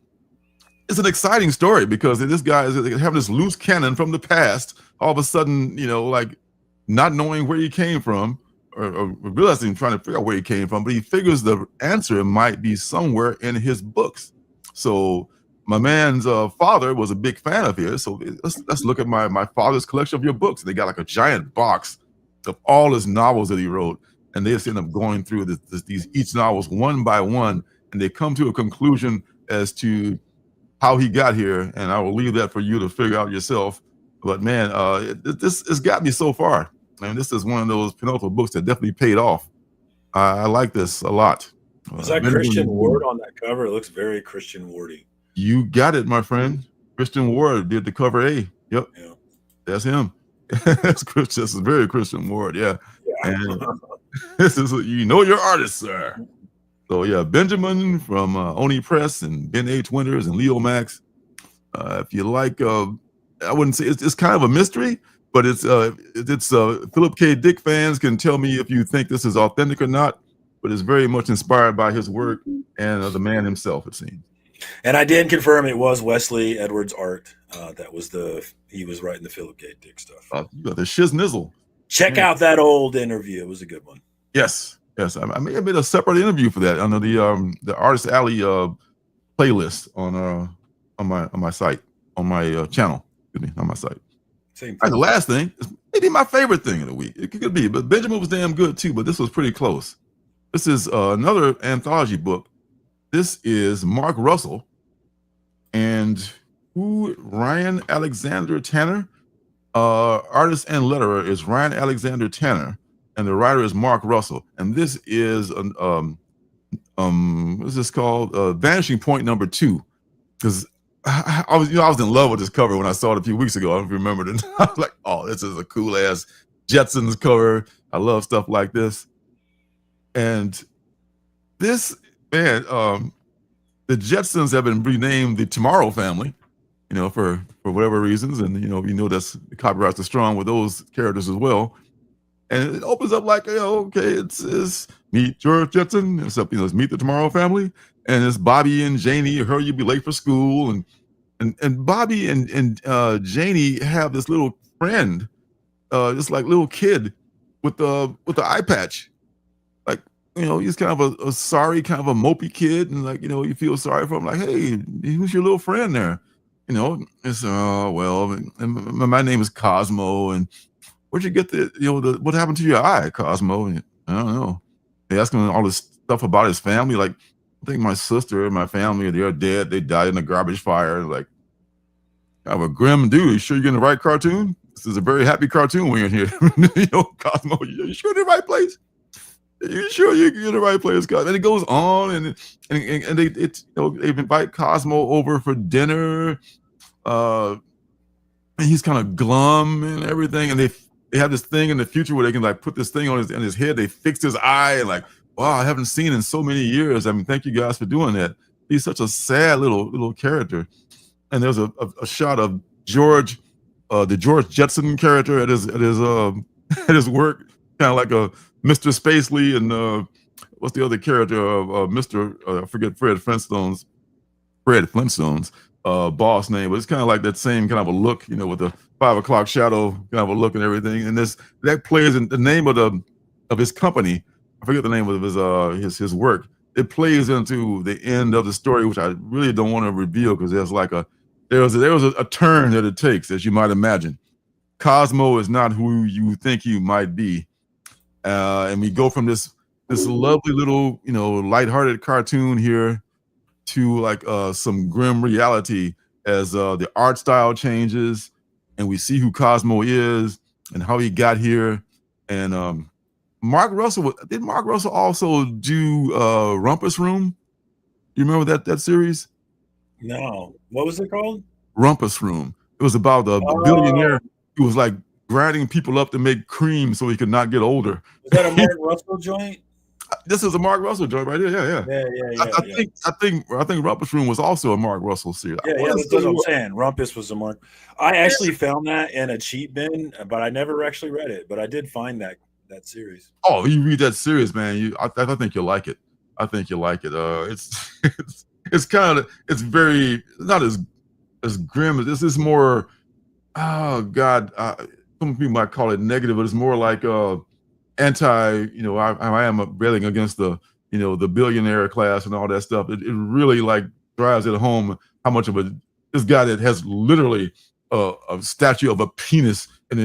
exciting story because this guy is having this loose cannon from the past. All of a sudden, like not knowing where he came from, or realizing, trying to figure out where he came from, but he figures the answer might be somewhere in his books. So my man's father was a big fan of his. So let's look at my father's collection of your books. They got like a giant box of all his novels that he wrote, and they just end up going through these each novels one by one, and they come to a conclusion as to how he got here. And I will leave that for you to figure out yourself. But man, this has got me so far. I mean, this is one of those penultimate books that definitely paid off. I like this a lot. Is that Christian Ward on that cover? It looks very Christian Wardy. You got it, my friend. Christian Ward did the cover A. Yep. Yeah. That's him. That's Christian. This is very Christian Ward. Yeah. And this is, your artist, sir. So yeah, Benjamin from Oni Press and Ben H. Winters and Leo Max. If you like, I wouldn't say it's kind of a mystery, but it's Philip K. Dick fans can tell me if you think this is authentic or not. But it's very much inspired by his work and the man himself, it seems. And I did confirm it was Wesley Edwards' art. He was writing the Philip K. Dick stuff. You got the shiznizzle. Check out that old interview. It was a good one. Yes. I may have made a separate interview for that under the Artist Alley playlist on my site, on my channel. Excuse me, on my site. Same thing. Right, the last thing is maybe my favorite thing of the week. It could be, but Benjamin was damn good too. But this was pretty close. This is another anthology book. This is Mark Russell and Ryan Alexander Tanner. Artist and letterer is Ryan Alexander Tanner, and the writer is Mark Russell. And this is what's this called? Vanishing Point number 2. Because I was in love with this cover when I saw it a few weeks ago. I don't remember it. I was like, oh, this is a cool ass Jetsons cover. I love stuff like this. And this, man, the Jetsons have been renamed the Tomorrow Family, for whatever reasons. And, that's the copyrights are strong with those characters as well. And it opens up like, okay, it's meet George Jetson, except, it's meet the Tomorrow Family. And it's Bobby and Janie, you'll be late for school. And Bobby and Janie have this little friend, this like little kid with the eye patch. He's kind of a sorry, kind of a mopey kid, and you feel sorry for him. Like, hey, who's your little friend there? It's my name is Cosmo, and where'd you get what happened to your eye, Cosmo? And I don't know. They ask him all this stuff about his family. Like, I think my sister and my family, they're dead. They died in a garbage fire. Like, kind of a grim dude. You sure you're getting the right cartoon? This is a very happy cartoon when you're in here. Cosmo, you sure you're in the right place? You sure you're in the right place, Cosmo? And it goes on, and they invite Cosmo over for dinner, and he's kind of glum and everything. And they have this thing in the future where they can like put this thing on his head. They fixed his eye, and like, wow, I haven't seen in so many years. I mean, thank you guys for doing that. He's such a sad little character. And there's a shot of George, the George Jetson character at his work, kind of like a Mr. Spacely, and what's the other character of Mr. I forget, Fred Flintstones. boss name, but it's kind of like that same kind of a look, you know, with the 5 o'clock shadow kind of a look and everything. And that plays in the name of his company. I forget the name of his work. It plays into the end of the story, which I really don't want to reveal because there's like there was a turn that it takes, as you might imagine. Cosmo is not who you think he might be, and we go from this lovely little, you know, lighthearted cartoon here to like some grim reality as the art style changes, and we see who Cosmo is and how he got here. And Mark Russell, did Mark Russell also do Rumpus Room? You remember that series? No. What was it called? Rumpus Room. It was about a billionaire who was like grinding people up to make cream so he could not get older. Is that a Mark Russell joint? This is a Mark Russell joint right here. Yeah. I think Rumpus Room was also a Mark Russell series. Yeah, that's what I'm saying. Rumpus was a Mark. I actually found that in a cheat bin, but I never actually read it. But I did find that series. Oh, you read that series, man. I think you'll like it. I think you'll like it. It's kind of, it's very, not as grim as this is more. Oh God, some people might call it negative, but it's more like anti. You know, I am railing against the, you know, the billionaire class and all that stuff. It really like drives it home how much of this guy that has literally a statue of a penis in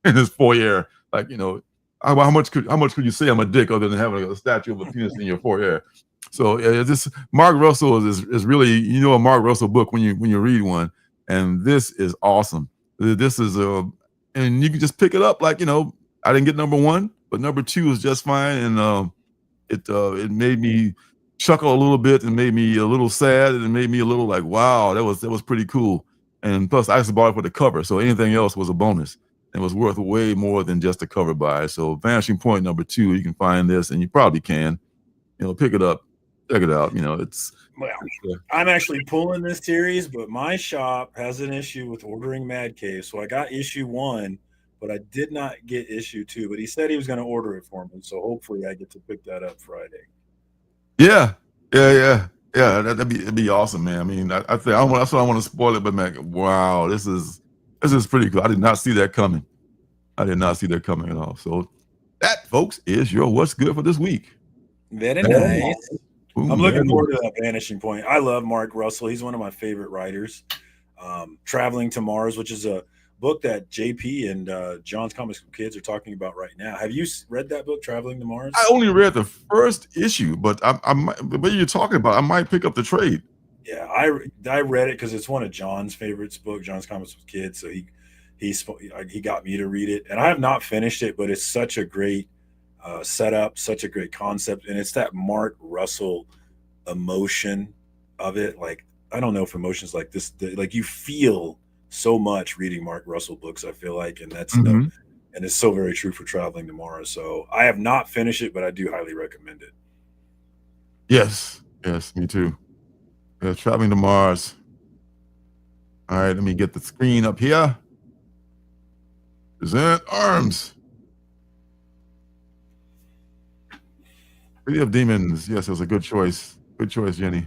his foyer. Like, you know, how much could you say I'm a dick other than having a statue of a penis in your foyer? So this Mark Russell is really, you know, a Mark Russell book when you read one, and this is awesome. This is and you can just pick it up. Like, you know, I didn't get number 1, but number 2 is just fine, and it made me chuckle a little bit, and made me a little sad, and it made me a little like, wow, that was pretty cool. And plus, I just bought it for the cover, so anything else was a bonus. It was worth way more than just a cover buy. So Vanishing Point number 2, you can find this, and you probably can, you know, pick it up, check it out. You know, I'm actually pulling this series, but my shop has an issue with ordering Mad Cave. So I got issue 1, but I did not get issue 2. But he said he was going to order it for me, so hopefully I get to pick that up Friday. Yeah. That'd be awesome, man. I mean, I think that's what I want to spoil it, but man, wow, this is pretty cool. I did not see that coming. At all. So that, folks, is your what's good for this week. Very nice. I'm looking forward to that Vanishing Point. I love Mark Russell. He's one of my favorite writers. Traveling to Mars, which is a book that JP and John's Comics for Kids are talking about right now. Have you read that book, Traveling to Mars? I only read the first issue, but what you're talking about, I might pick up the trade. Yeah, I read it because it's one of John's favorites book, John's Comics with Kids. So he got me to read it, and I have not finished it, but it's such a great setup, such a great concept, and it's that Mark Russell emotion of it. Like, I don't know if emotions like this, like you feel so much reading Mark Russell books, I feel like, and that's and it's so very true for Traveling to Mars. So I have not finished it, but I do highly recommend it. Yes, me too. Traveling to Mars. All right, let me get the screen up here. Present Arms. City of Demons. Yes, it was a good choice. Good choice, Jenny.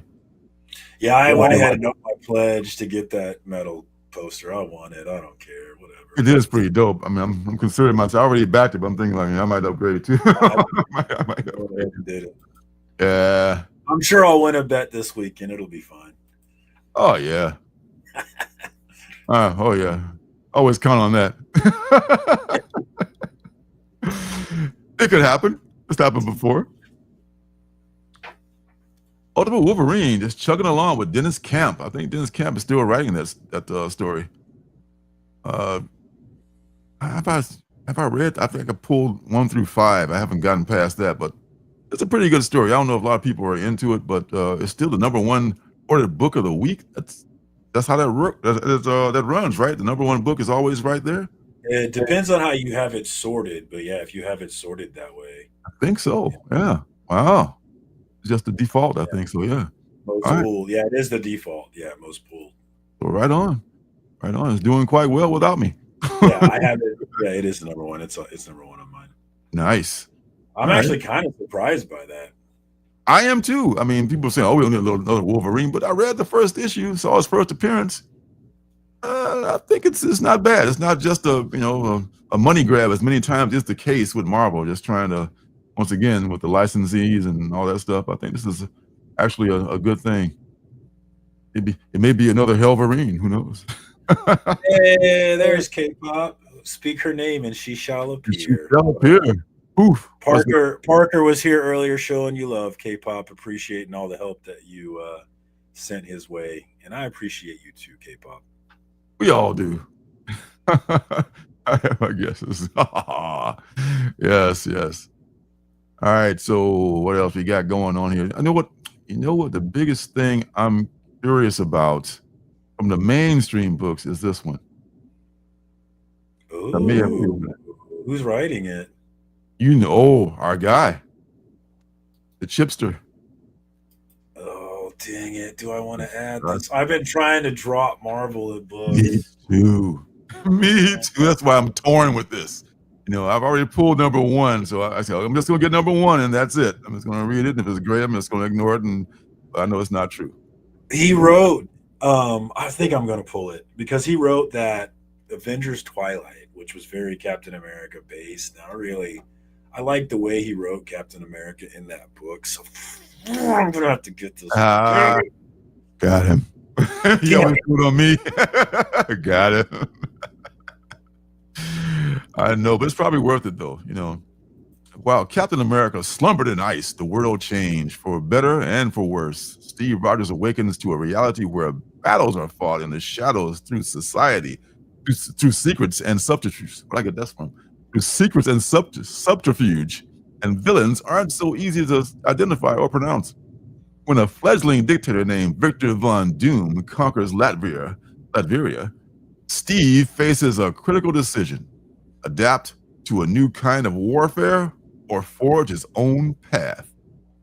Yeah, I went ahead and upped my pledge to get that metal poster. I want it. I don't care. Whatever. It is pretty dope. I mean, I'm considering myself. I already backed it, but I'm thinking like I might upgrade it too. I might upgrade it. Did it. Yeah. I'm sure I'll win a bet this week, and it'll be fine. Oh yeah. Oh yeah. Always count on that. It could happen. It's happened before. Ultimate Wolverine just chugging along with Dennis Camp. I think Dennis Camp is still writing that story. Have I read? I think I pulled 1 through 5. I haven't gotten past that, but it's a pretty good story. I don't know if a lot of people are into it, but it's still the #1 ordered book of the week. That's how that works. That runs, right? The #1 book is always right there. It depends on how you have it sorted, but yeah, if you have it sorted that way, I think so. Yeah. Wow. It's just the default, I think so. Yeah. Most pulled. Yeah, it is the default. Yeah, most pulled. So right on. It's doing quite well without me. Yeah, I have it. Yeah, it is the #1. It's #1 on mine. Nice. I'm actually kind of surprised by that. I am too. I mean, people say, "Oh, we don't need another Wolverine," but I read the first issue, saw his first appearance. I think it's not bad. It's not just a money grab, as many times is the case with Marvel, just trying to, once again, with the licensees and all that stuff. I think this is actually a good thing. It may be another Helverine. Who knows? Hey, there's K-pop. Speak her name and she shall appear. She shall appear. Oof. Parker was here earlier showing you love, K-pop, appreciating all the help that you sent his way. And I appreciate you too, K-pop. We all do. I guess. Yes. All right. So what else we got going on here? You know what? The biggest thing I'm curious about from the mainstream books is this one. Ooh, who's writing it? You know, our guy, the Chipster. Oh, dang it. Do I want to add this? I've been trying to drop Marvel in books. Me too. Me too. That's why I'm torn with this. You know, I've already pulled number one, so I said, I'm just going to get number one, and that's it. I'm just going to read it, and if it's great, I'm just going to ignore it, and I know it's not true. He wrote, I think I'm going to pull it, because he wrote that Avengers Twilight, which was very Captain America based. Now, I like the way he wrote Captain America in that book, so I'm going to have to get this. Got him. You always put on me. Got him. I know, but it's probably worth it, though. You know, while Captain America slumbered in ice, the world changed for better and for worse. Steve Rogers awakens to a reality where battles are fought in the shadows through society, through secrets and subterfuge. Where'd I get that from? Through secrets and subterfuge, and villains aren't so easy to identify or pronounce. When a fledgling dictator named Victor Von Doom conquers Latveria, Steve faces a critical decision: adapt to a new kind of warfare or forge his own path.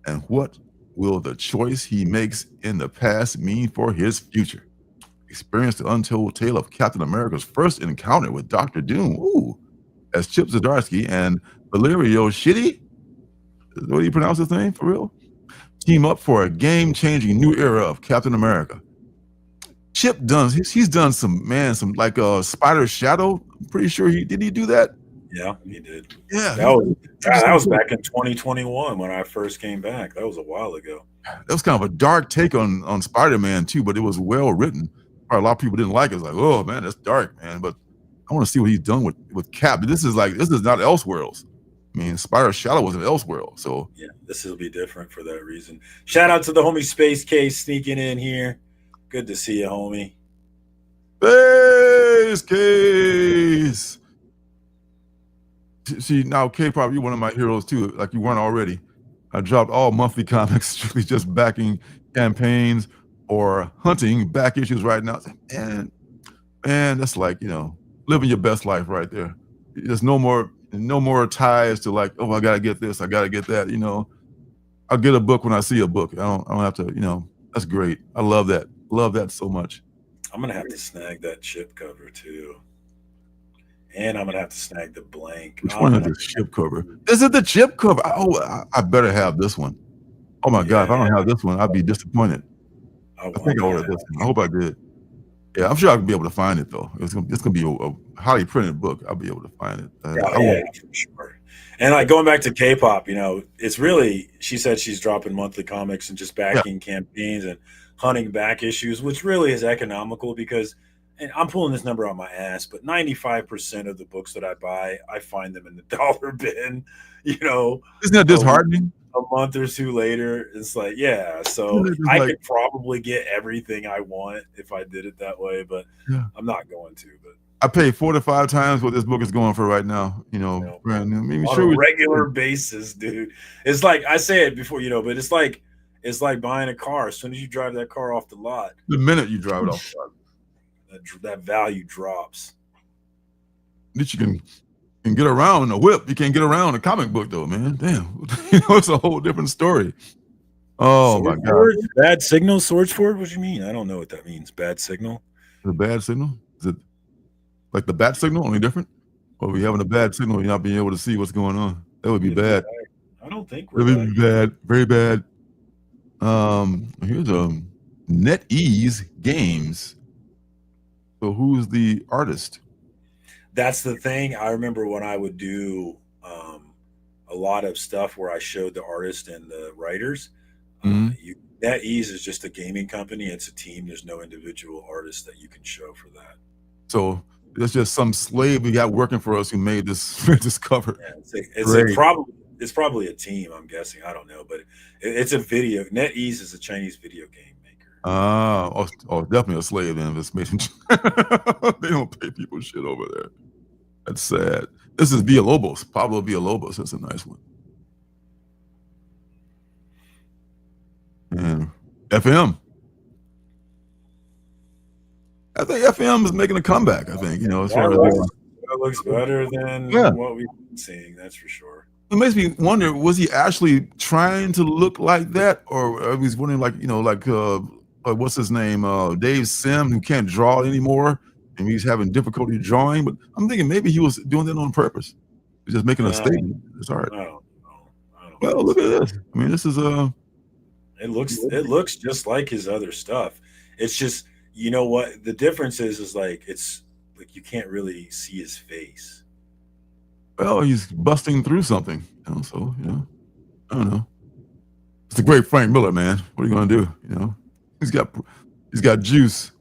And what will the choice he makes in the past mean for his future? Experience the untold tale of Captain America's first encounter with Dr. Doom, as Chip Zdarsky and Valerio Shitty, what do you pronounce his name for real? Team up for a game-changing new era of Captain America. Chip he's done some like Spider Shadow. I'm pretty sure he do that. Yeah, he did. Yeah, that was back in 2021 when I first came back. That was a while ago. That was kind of a dark take on Spider-Man too, but it was well written. Probably a lot of people didn't like it. It was like, oh man, that's dark, man. But I want to see what he's done with Cap. This is not Elseworlds. I mean, Spider Shadow was an Elseworld, so yeah, this will be different for that reason. Shout out to the homie Space Case sneaking in here. Good to see you, homie. Space Case. See, now K-pop, you're one of my heroes too. Like you weren't already. I dropped all monthly comics, strictly just backing campaigns or hunting back issues right now. Man, that's like, living your best life right there. There's no more ties to like, oh, I gotta get this, I gotta get that. I'll get a book when I see a book. I don't have to. That's great. I love that. Love that so much. I'm gonna have to snag that chip cover too, and I'm gonna have to snag the blank. Which one is the chip cover? Is it the chip cover? I better have this one. Oh my God! If I don't have this one, I'd be disappointed. I think I ordered this one. I hope I did. Yeah, I'm sure I can be able to find it though. It's gonna be a highly printed book. I'll be able to find it. Yeah, for sure. And like going back to K-pop, it's really, she said she's dropping monthly comics and just backing campaigns and hunting back issues, which really is economical because, and I'm pulling this number on my ass, but 95% of the books that I buy, I find them in the dollar bin. Isn't that disheartening? A month or two later, it's like, yeah. So I could probably get everything I want if I did it that way, but I'm not going to. But I pay 4 to 5 times what this book is going for right now. Brand new. Maybe on a regular basis, dude. It's like I say it before, but it's like buying a car. As soon as you drive that car off the lot, the minute you drive it off the lot, that value drops. At least you can get around a whip. You can't get around a comic book though, man. Damn, it's a whole different story. Oh my God! Bad signal, Swordsford. What do you mean? I don't know what that means. Bad signal. The bad signal? Is it like the bat signal, only different? Or we having a bad signal, you're not being able to see what's going on? That would be bad. I don't think it would be bad, very bad. Here's a NetEase Games. So who's the artist? That's the thing. I remember when I would do a lot of stuff where I showed the artist and the writers. NetEase is just a gaming company. It's a team. There's no individual artist that you can show for that. So there's just some slave we got working for us who made this cover. Yeah, it's probably a team. I'm guessing. I don't know, but it's a video. NetEase is a Chinese video game maker. Definitely a slave then. They don't pay people shit over there. That's sad. This is Villalobos, Pablo Villalobos. That's a nice one. And FM. I think FM is making a comeback. I think, as far as that looks better than what we've been seeing. That's for sure. It makes me wonder: was he actually trying to look like that, or I was wondering, what's his name, Dave Sim, who can't draw anymore, and he's having difficulty drawing. But I'm thinking maybe he was doing that on purpose. He's just making a statement. It's art. Well, look at this. I mean, this is It looks just like his other stuff. It's just, you know what the difference is like it's like you can't really see his face. Well, he's busting through something, so I don't know. It's the great Frank Miller, man. What are you gonna do? He's got juice.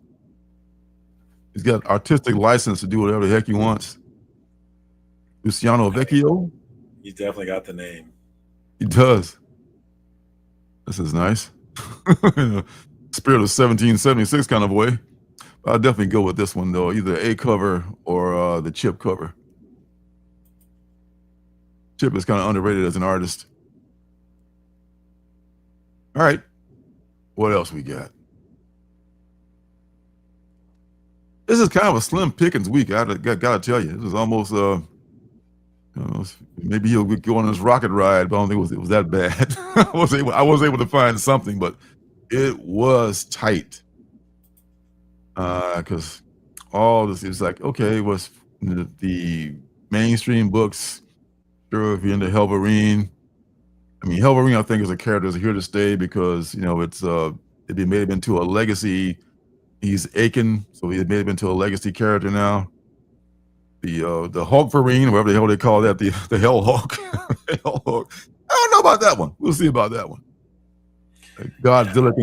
He's got artistic license to do whatever the heck he wants. Luciano Vecchio. He's definitely got the name. He does. This is nice. Spirit of 1776 kind of way. But I'll definitely go with this one though, either A cover or the Chip cover. Chip is kind of underrated as an artist. All right. What else we got? This is kind of a slim pickings week. I gotta tell you, this is almost maybe he'll go on his rocket ride, but I don't think it was that bad. I was able to find something, but it was tight. Because all this is like, okay, was the mainstream books. Sure, if you're into Helverine. I mean, Helverine, I think, is a character that's here to stay because it's it may have been to a legacy. He's Aiken, so he may have been to a legacy character now. The Hulkverine, whatever the hell they call that, the Hell Hulk. Hell Hulk. I don't know about that one. We'll see about that one. Godzilla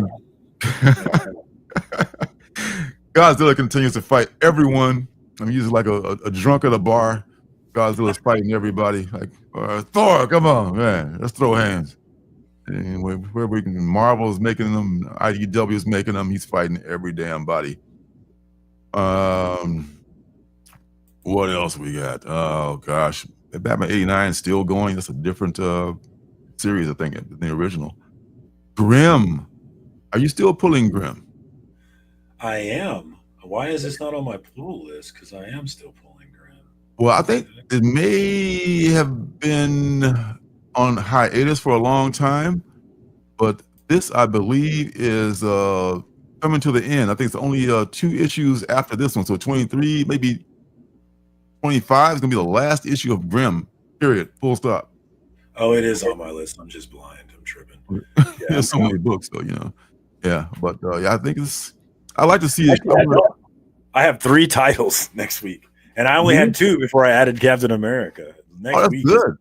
Godzilla continues to fight everyone. I mean, he's like a drunk at a bar. Godzilla's fighting everybody. Like, Thor, come on, man, let's throw hands. And where we can, Marvel's making them, IDW's making them. He's fighting every damn body. What else we got? Oh gosh, Batman '89 is still going. That's a different series, I think, than the original. Grimm, are you still pulling Grimm? I am. Why is this not on my pull list? Because I am still pulling Grimm. Well, I think it may have been on hiatus for a long time, but this, I believe, is coming to the end. I think it's only 2 issues after this one, so 23, maybe 25 is gonna be the last issue of Grimm. Period. Full stop. Oh, it is on my list. I'm just blind. I'm tripping. There's so many books, though, Yeah, but I think I like to see it. I have 3 titles next week, and I only had 2 before I added Captain America. Next week. Good.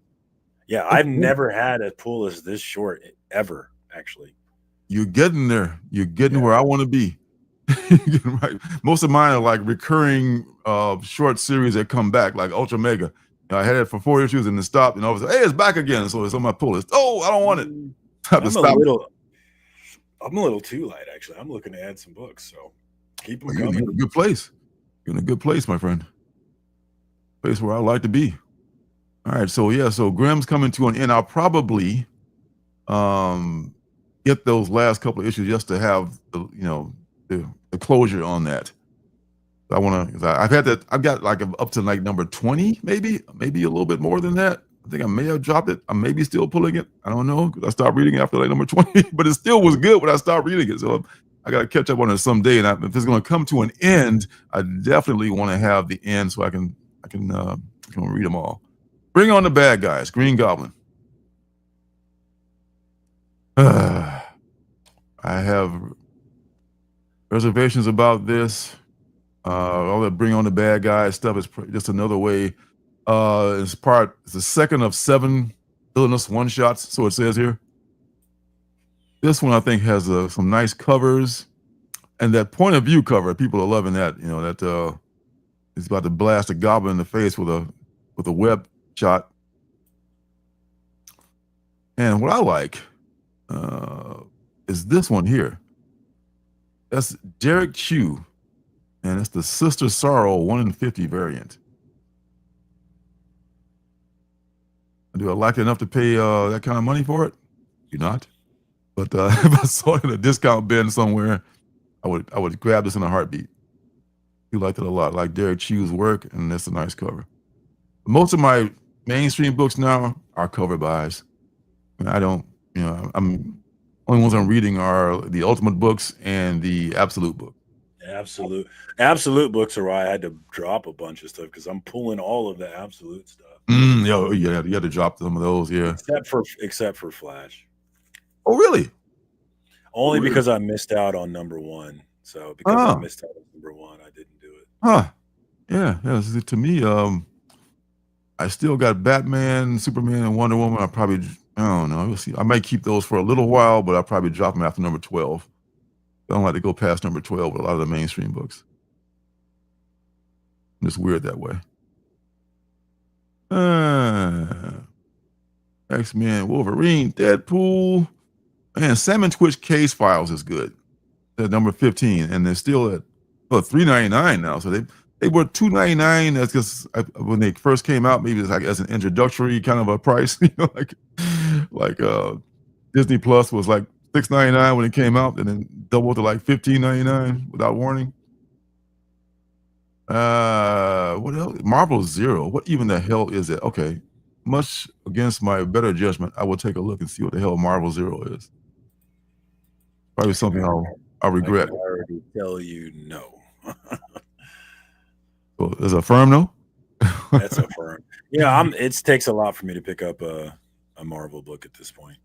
Yeah, I've never had a pull list this short ever. Actually, you're getting there. You're getting where I want to be. Right. Most of mine are like recurring short series that come back, like Ultra Mega. I had it for 4 issues and then stopped, and all of a sudden, hey, it's back again. So it's on my pull list. Oh, I don't want it. I'm a little too light, actually. I'm looking to add some books, so keep them coming. You're in a good place. You're in a good place, my friend. Place where I like to be. All right, so Grimm's coming to an end. I'll probably get those last couple of issues just to have the closure on that. I want to. I've got like up to like number 20, maybe a little bit more than that. I think I may have dropped it. I may be still pulling it. I don't know because I stopped reading after like number 20, but it still was good when I stopped reading it. So I got to catch up on it someday. And if it's going to come to an end, I definitely want to have the end so I can read them all. Bring on the bad guys. Green Goblin. I have reservations about this. All that bring on the bad guys stuff is just another way. It's the second of 7 villainous one-shots, so it says here. This one I think has some nice covers, and that point of view cover, people are loving that. You know that he's about to blast a goblin in the face with a web shot. And what I like is this one here. That's Derek Chew, and it's the Sister Sorrow 1 in 50 variant. Do I like it enough to pay that kind of money for it? Do not. But if I saw it in a discount bin somewhere, I would grab this in a heartbeat. You liked it a lot. I like Derek Chew's work, and that's a nice cover. Most of my mainstream books now are cover buys. I don't, only ones I'm reading are the Ultimate books and the Absolute book. Absolute books are why I had to drop a bunch of stuff, because I'm pulling all of the Absolute stuff. Yeah, you had to drop some of those, yeah. Except for Flash. Oh, really? Only because I missed out on #1. So because I missed out on #1, I didn't do it. Huh. Yeah. To me, I still got Batman, Superman, and Wonder Woman. I don't know. We'll see. I might keep those for a little while, but I'll probably drop them after #12. I don't like to go past #12 with a lot of the mainstream books. It's weird that way. X-Men, Wolverine, Deadpool, and Salmon Twitch Case Files is good. At #15, and they're still at $3.99 now. So they were $2.99. That's just when they first came out. Maybe it's like as an introductory kind of a price, like Disney Plus was like $6.99 when it came out, and then doubled to like $15.99 without warning. What else? Marvel Zero. What even the hell is it? Okay, much against my better judgment, I will take a look and see what the hell Marvel Zero is. Probably something I'll regret. I can already tell you no. Well, is it firm no? That's a firm. Yeah, it takes a lot for me to pick up a Marvel book at this point.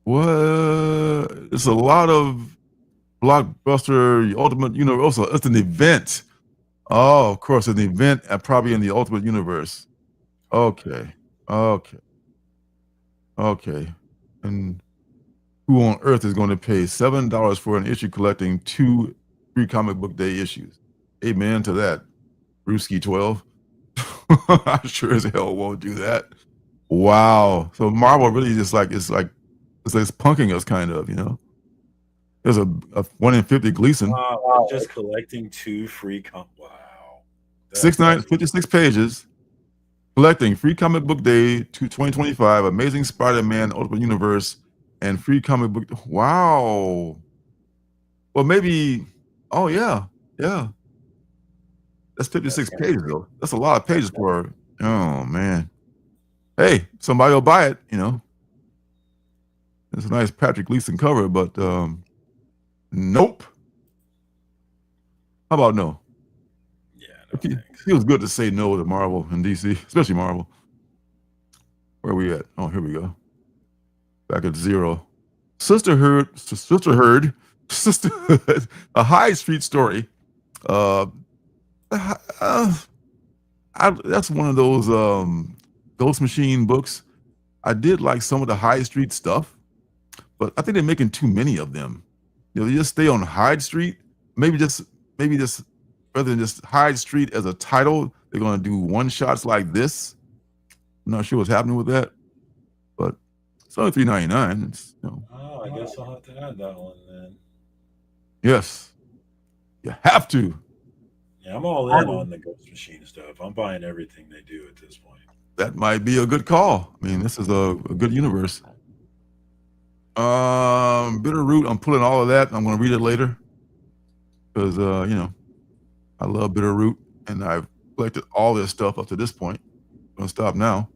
What? It's a lot of blockbuster Ultimate Universe. It's an event. Oh, of course, an event, probably in the Ultimate Universe. Okay. And who on earth is going to pay $7 for an issue collecting 2 free comic book day issues? Amen to that. Brewski 12. I sure as hell won't do that. Wow. So Marvel really just it's punking us kind of, There's a 1 in 50 Gleason. Wow. Just collecting 2 free wow. 56 pages. Collecting free comic book day 2025, Amazing Spider-Man Ultimate Universe, and free comic book. Wow. Well, maybe. Oh yeah. That's 56 pages though. That's a lot of pages for. Oh man. Hey, somebody will buy it. It's a nice Patrick Gleason cover, but nope. How about no? Yeah. It feels good to say no to Marvel and DC, especially Marvel. Where are we at? Oh, here we go. Back at 0. Sisterhood, a high street story. That's one of those Ghost Machine books. I did like some of the high street stuff, but I think they're making too many of them. They just stay on Hyde Street. Maybe just rather than just Hyde Street as a title, they're going to do one-shots like this. I'm not sure what's happening with that, but it's only $3.99. Oh, I guess I'll have to add that one then. Yes, you have to. Yeah, I'm all in on the Ghost Machine stuff. I'm buying everything they do at this point. That might be a good call. I mean, this is a good universe. Bitterroot, I'm pulling all of that. I'm going to read it later because, I love Bitterroot, and I've collected all this stuff up to this point. I'm going to stop now.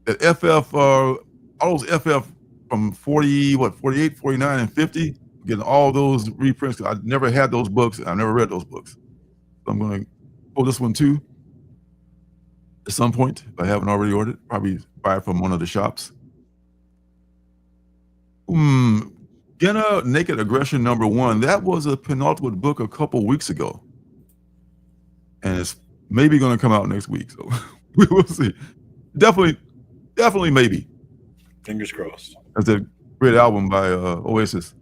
That FF, all those FF from 48, 49, and 50, getting all those reprints. I never had those books. I never read those books. So I'm going to pull this one too at some point if I haven't already ordered. Probably buy it from one of the shops. Genna Naked Aggression #1. That was a penultimate book a couple weeks ago. And it's maybe going to come out next week. So we will see. Definitely maybe. Fingers crossed. That's a great album by Oasis.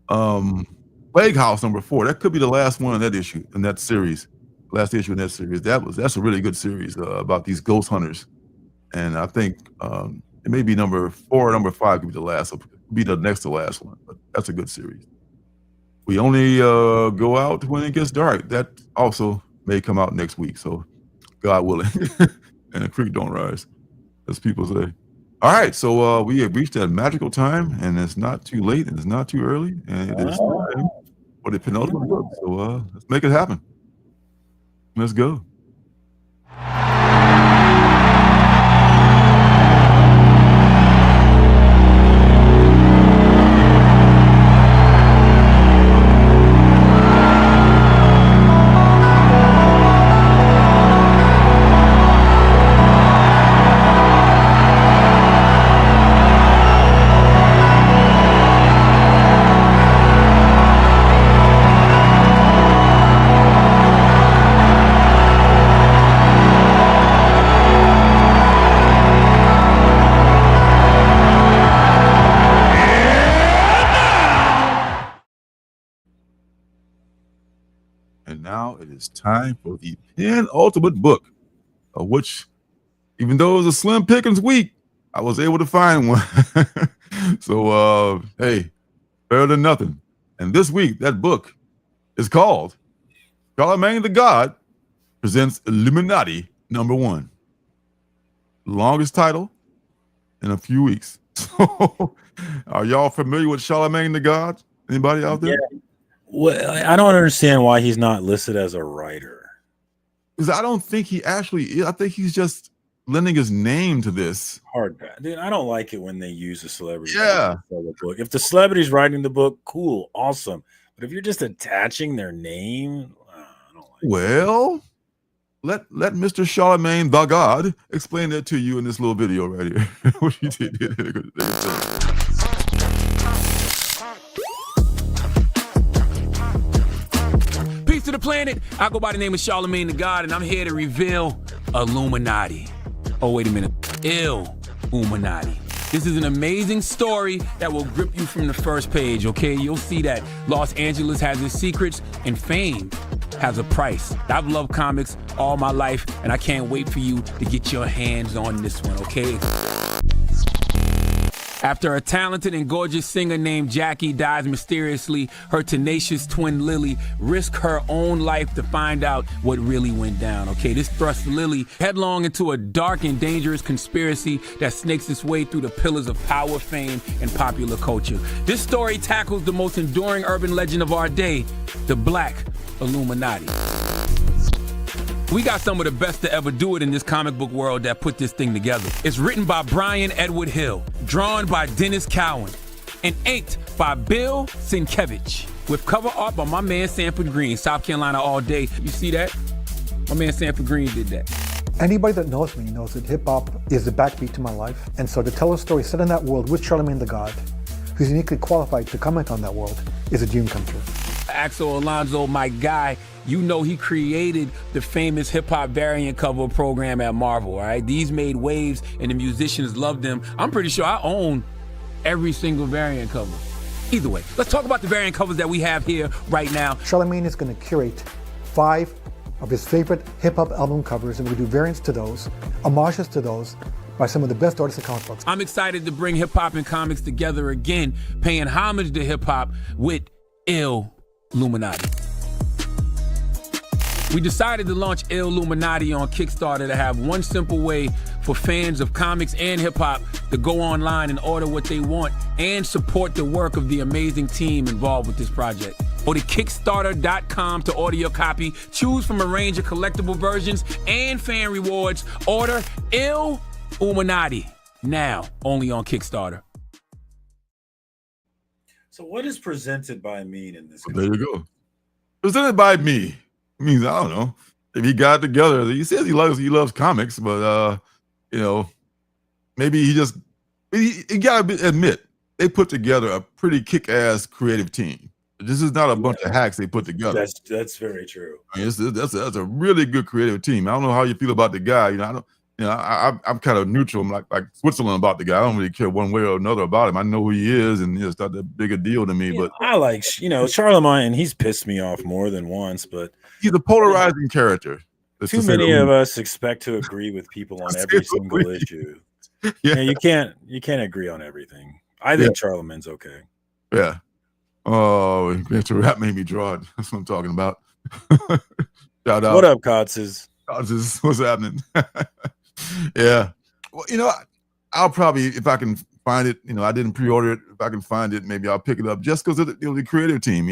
Plague House #4. That could be the last one in that issue, in that series. Last issue in that series. That's a really good series about these ghost hunters. And I think it may be #4 or #5 could be the last, be the next to last one. But that's a good series. We only go out when it gets dark. That also may come out next week. So God willing. And the creek don't rise, as people say. All right, so we have reached that magical time, and it's not too late, and it's not too early, and it is time for the penultimate book. So let's make it happen. Let's go. And now it is time for the penultimate book, of which, even though it was a slim pickings week, I was able to find one. So, hey, better than nothing. And this week, that book is called Charlemagne the God Presents Illuminati #1. Longest title in a few weeks. So, are y'all familiar with Charlemagne the God? Anybody out there? Yeah. Well, I don't understand why he's not listed as a writer. Because I don't think he actually is. I think he's just lending his name to this. Hardback. Dude, I don't like it when they use a celebrity. Yeah. For the book. If the celebrity's writing the book, cool, awesome. But if you're just attaching their name, I don't like Well, let Mr. Charlemagne the God explain that to you in this little video right here. What he did. Peace to the planet. I go by the name of Charlemagne the God, and I'm here to reveal Illuminati. Oh, wait a minute. Illuminati. This is an amazing story that will grip you from the first page, okay? You'll see that Los Angeles has its secrets and fame has a price. I've loved comics all my life, and I can't wait for you to get your hands on this one, okay? After a talented and gorgeous singer named Jackie dies mysteriously, her tenacious twin Lily risks her own life to find out what really went down, okay? This thrusts Lily headlong into a dark and dangerous conspiracy that snakes its way through the pillars of power, fame, and popular culture. This story tackles the most enduring urban legend of our day, the Black Illuminati. We got some of the best to ever do it in this comic book world that put this thing together. It's written by Brian Edward Hill, drawn by Dennis Cowan, and inked by Bill Sienkiewicz, with cover art by my man Sanford Green, South Carolina all day. You see that? My man Sanford Green did that. Anybody that knows me knows that hip-hop is the backbeat to my life. And so to tell a story set in that world with Charlemagne the God, who's uniquely qualified to comment on that world, is a dream come true. Axel Alonso, my guy, you know he created the famous hip-hop variant cover program at Marvel, all right? These made waves and the musicians loved them. I'm pretty sure I own every single variant cover. Either way, let's talk about the variant covers that we have here right now. Charlemagne is going to curate 5 of his favorite hip-hop album covers, and we do variants to those, homages to those, by some of the best artists in comic books. I'm excited to bring hip-hop and comics together again, paying homage to hip-hop with Illuminati. We decided to launch Illuminati on Kickstarter to have one simple way for fans of comics and hip-hop to go online and order what they want and support the work of the amazing team involved with this project. Go to Kickstarter.com to order your copy. Choose from a range of collectible versions and fan rewards. Order Illuminati now, only on Kickstarter. So what does presented by mean in this? There you go. Presented by me. It means, I don't know, if he got together. He says he loves comics, but you know, maybe he gotta admit they put together a pretty kick-ass creative team. This is not a bunch of hacks they put together. That's very true. I mean, that's a really good creative team. I don't know how you feel about the guy. I'm kind of neutral. I'm like Switzerland about the guy. I don't really care one way or another about him. I know who he is, and it's not that big a deal to me. But I like, Charlemagne. He's pissed me off more than once. But he's a polarizing character. Too many of us expect to agree with people on every single issue. Yeah, you can't agree on everything. I think Charlemagne's okay. Yeah. Oh, that made me draw it. That's what I'm talking about. Shout out. What up, Kotzes? What's happening? Yeah. Well, I'll probably, if I can find it, I didn't pre-order it. If I can find it, maybe I'll pick it up just because of the creative team.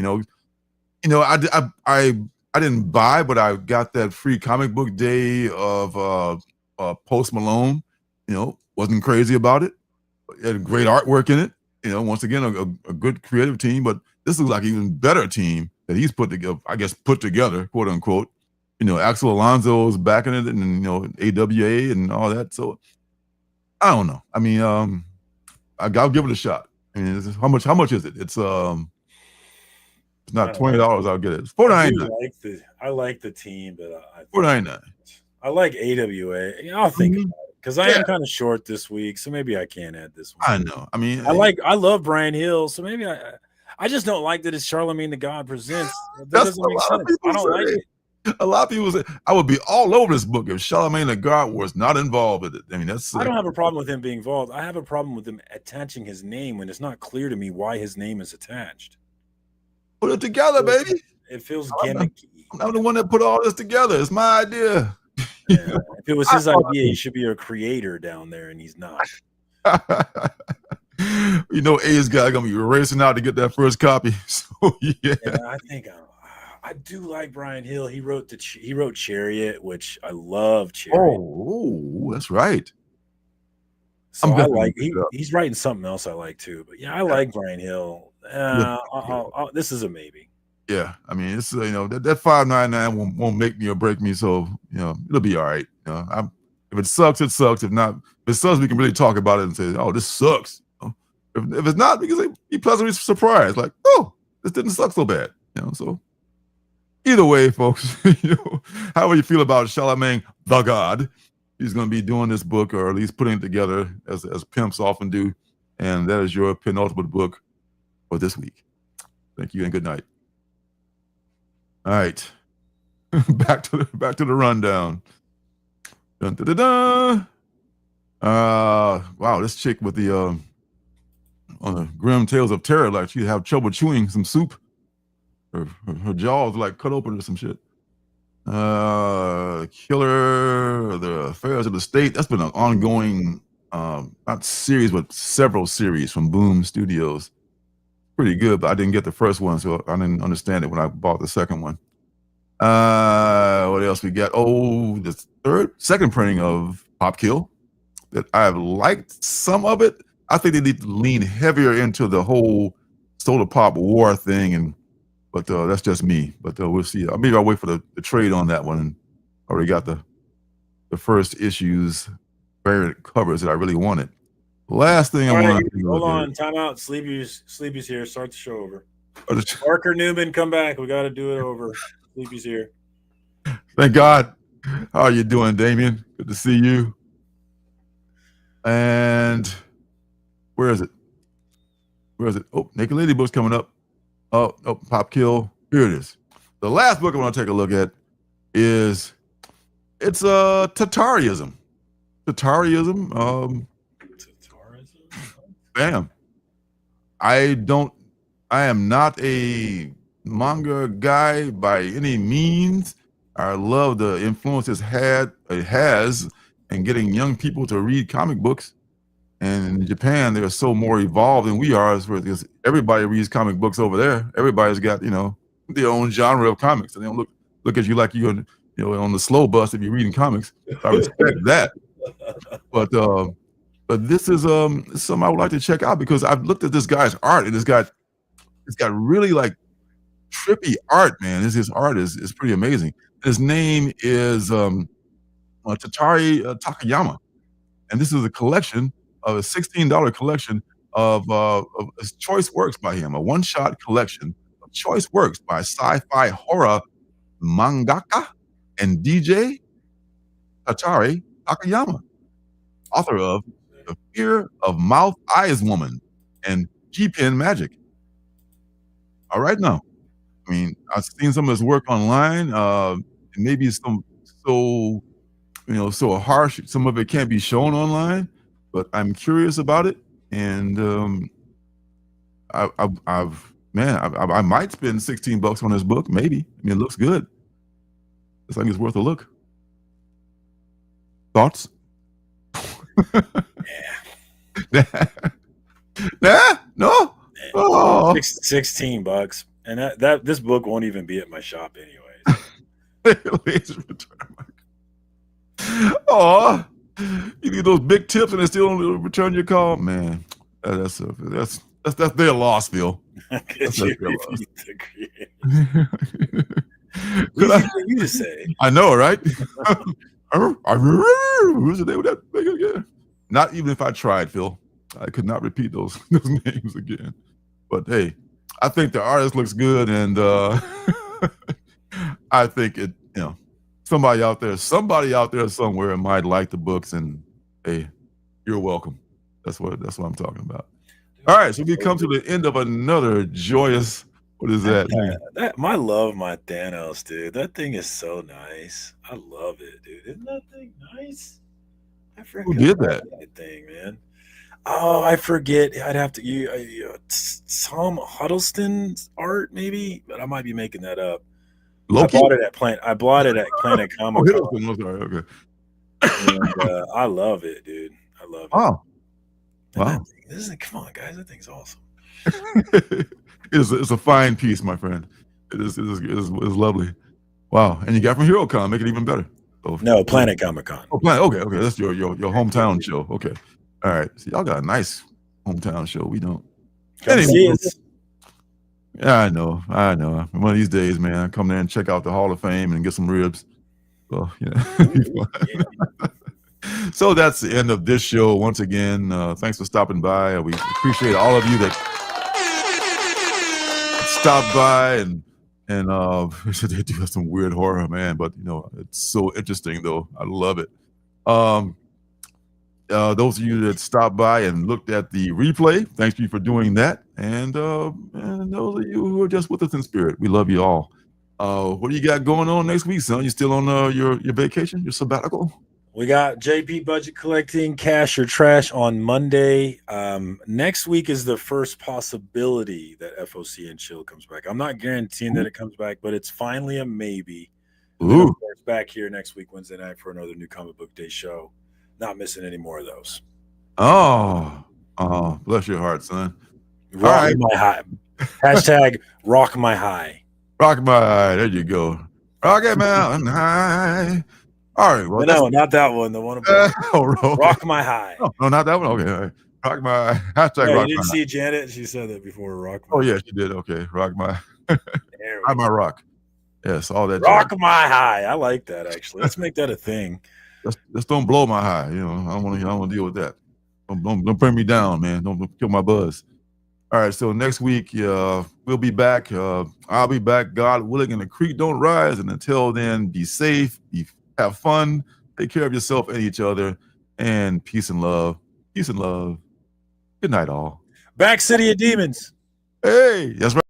I didn't buy, but I got that free comic book day of Post Malone. Wasn't crazy about it. It had great artwork in it. Once again, a good creative team, but this looks like an even better team that he's put together, quote unquote. Axel Alonso's backing it, and AWA and all that. So I don't know. I mean, I'll give it a shot. I mean, how much is it? It's not $20. I'll get it. It's $4.99. I like the team, but $4.99. I like AWA. I'll think about it because I am kind of short this week, so maybe I can add this one. I know. I mean, I love Brian Hill, so maybe I just don't like that it's Charlemagne the God presents. That doesn't make sense. I don't like it. A lot of people say I would be all over this book if Charlemagne the God was not involved with it. I mean, I don't have a problem with him being involved. I have a problem with him attaching his name when it's not clear to me why his name is attached. Put it together, baby. It feels gimmicky. I'm the one that put all this together. It's my idea. Yeah. If it was his idea, he should be a creator down there, and he's not. A's guy gonna be racing out to get that first copy. So yeah, I think I do like Brian Hill. He wrote Chariot, which I love. Chariot. Oh, that's right. So I like he's writing something else I like too. But yeah, I like Brian Hill. This is a maybe. Yeah, I mean, it's that $5.99 won't make me or break me. So it'll be all right. If it sucks, it sucks. If not, if it sucks, we can really talk about it and say, "Oh, this sucks." If it's not, because be pleasantly surprised, like, "Oh, this didn't suck so bad." So either way, folks, how do you feel about Charlemagne the God? He's going to be doing this book, or at least putting it together as pimps often do, and that is your penultimate book for this week. Thank you and good night. All right, back to the rundown. Dun, dun, dun, dun. Wow, this chick with the on the Grim Tales of Terror, like she'd have trouble chewing some soup. Her jaws like cut open or some shit. Killer, the Affairs of the State. That's been an ongoing, not series, but several series from Boom Studios. Pretty good, but I didn't get the first one, so I didn't understand it when I bought the second one. What else we got? Oh, the second printing of Pop Kill that I've liked some of it. I think they need to lean heavier into the whole soda pop war thing, but that's just me. But we'll see. Maybe I'll wait for the trade on that one. Already got the first issues variant covers that I really wanted. Last thing I want to hold on, time out. Sleepy's here. Start the show over. Parker Newman, come back. We got to do it over. Sleepy's here. Thank God. How are you doing, Damien? Good to see you. And where is it? Oh, Naked Lady book's coming up. Oh, Pop Kill. Here it is. The last book I want to take a look at is Tatarism. Tatarism. Bam. I am not a manga guy by any means. I love the influence it has in getting young people to read comic books. And in Japan, they're so more evolved than we are, because everybody reads comic books over there. Everybody's got, their own genre of comics, and they don't look at you like you're, on the slow bus if you're reading comics. I respect that. But this is something I would like to check out, because I've looked at this guy's art, and it's got really like trippy art, man. His art is pretty amazing. His name is Tatari Takayama, and this is a collection of a $16 collection of choice works by him, a one-shot collection of choice works by sci-fi horror mangaka and DJ Tachari Takayama, author of The Fear of Mouth Eyes Woman and G-Pen Magic. All right now. I mean, I've seen some of his work online. Maybe some so harsh. Some of it can't be shown online, but I'm curious about it. And I might spend $16 on this book. Maybe. I mean, it looks good. It's like it's worth a look. Thoughts? Nah? No? Oh. $16. And that this book won't even be at my shop anyways. Oh, you need those big tips and they still don't return your call, man. That's their loss, Phil. That's their loss. You to say. I know, right? Who's the name of that thing again? Not even if I tried, Phil. I could not repeat those names again. But hey, I think the artist looks good, and I think it. Somebody out there somewhere might like the books, and hey, you're welcome. That's what I'm talking about. All right, so we come to the end of another joyous. What is that? I love my Thanos, dude. That thing is so nice. I love it, dude. Isn't that thing nice? I forgot. Who did that thing, man? Oh, I forget. I'd have to Tom Huddleston's art, maybe, but I might be making that up. Loki? I bought it at Planet Comic Con. Okay. And, I love it, dude. I love it. Oh, wow! Come on, guys. That thing's awesome. It's a fine piece, my friend. It is lovely. Wow! And you got from HeroCon, make it even better. No, Planet Comic Con. Oh, okay. That's your hometown show. Okay. All right. So y'all got a nice hometown show. We don't. Anyway, yeah, I know. One of these days, man, I come there and check out the Hall of Fame and get some ribs. Well, So that's the end of this show. Once again, thanks for stopping by. We appreciate all of you that stopped by and they do have some weird horror, man. But it's so interesting, though. I love it. Those of you that stopped by and looked at the replay, thanks to you for doing that. And those of you who are just with us in spirit, we love you all. What do you got going on next week, son? You still on your vacation, your sabbatical? We got JP Budget Collecting Cash or Trash on Monday. Next week is the first possibility that FOC and Chill comes back. I'm not guaranteeing that it comes back, but it's finally a maybe. Ooh. It's back here next week, Wednesday night, for another new Comic Book Day show. Not missing any more of those. Oh, bless your heart, son. Rock my high. Hashtag rock my high. Rock my high. There you go. Rocket Mountain High. All right. Well, no, not that one. The one above. Rock my high. No, not that one. Okay. All right. Rock my hashtag. Yeah, rock you didn't my see high. Janet? She said that before. Rock my Oh yeah, she did. Okay. Rock my high, my rock. Yes, all that. Rock my high. I like that, actually. Let's make that a thing. Just don't blow my high. I don't want to deal with that. Don't bring me down, man. Don't kill my buzz. All right. So next week, we'll be back. I'll be back, God willing, and the creek don't rise. And until then, be safe, have fun, take care of yourself and each other, and peace and love. Peace and love. Good night, all. Back City of Demons. Hey, that's right.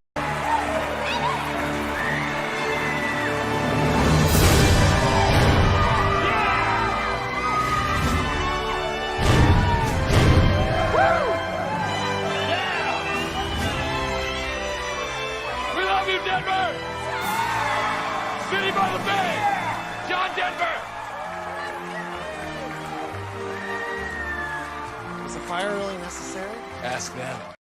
City by the Bay! John Denver! Is a fire really necessary? Ask them.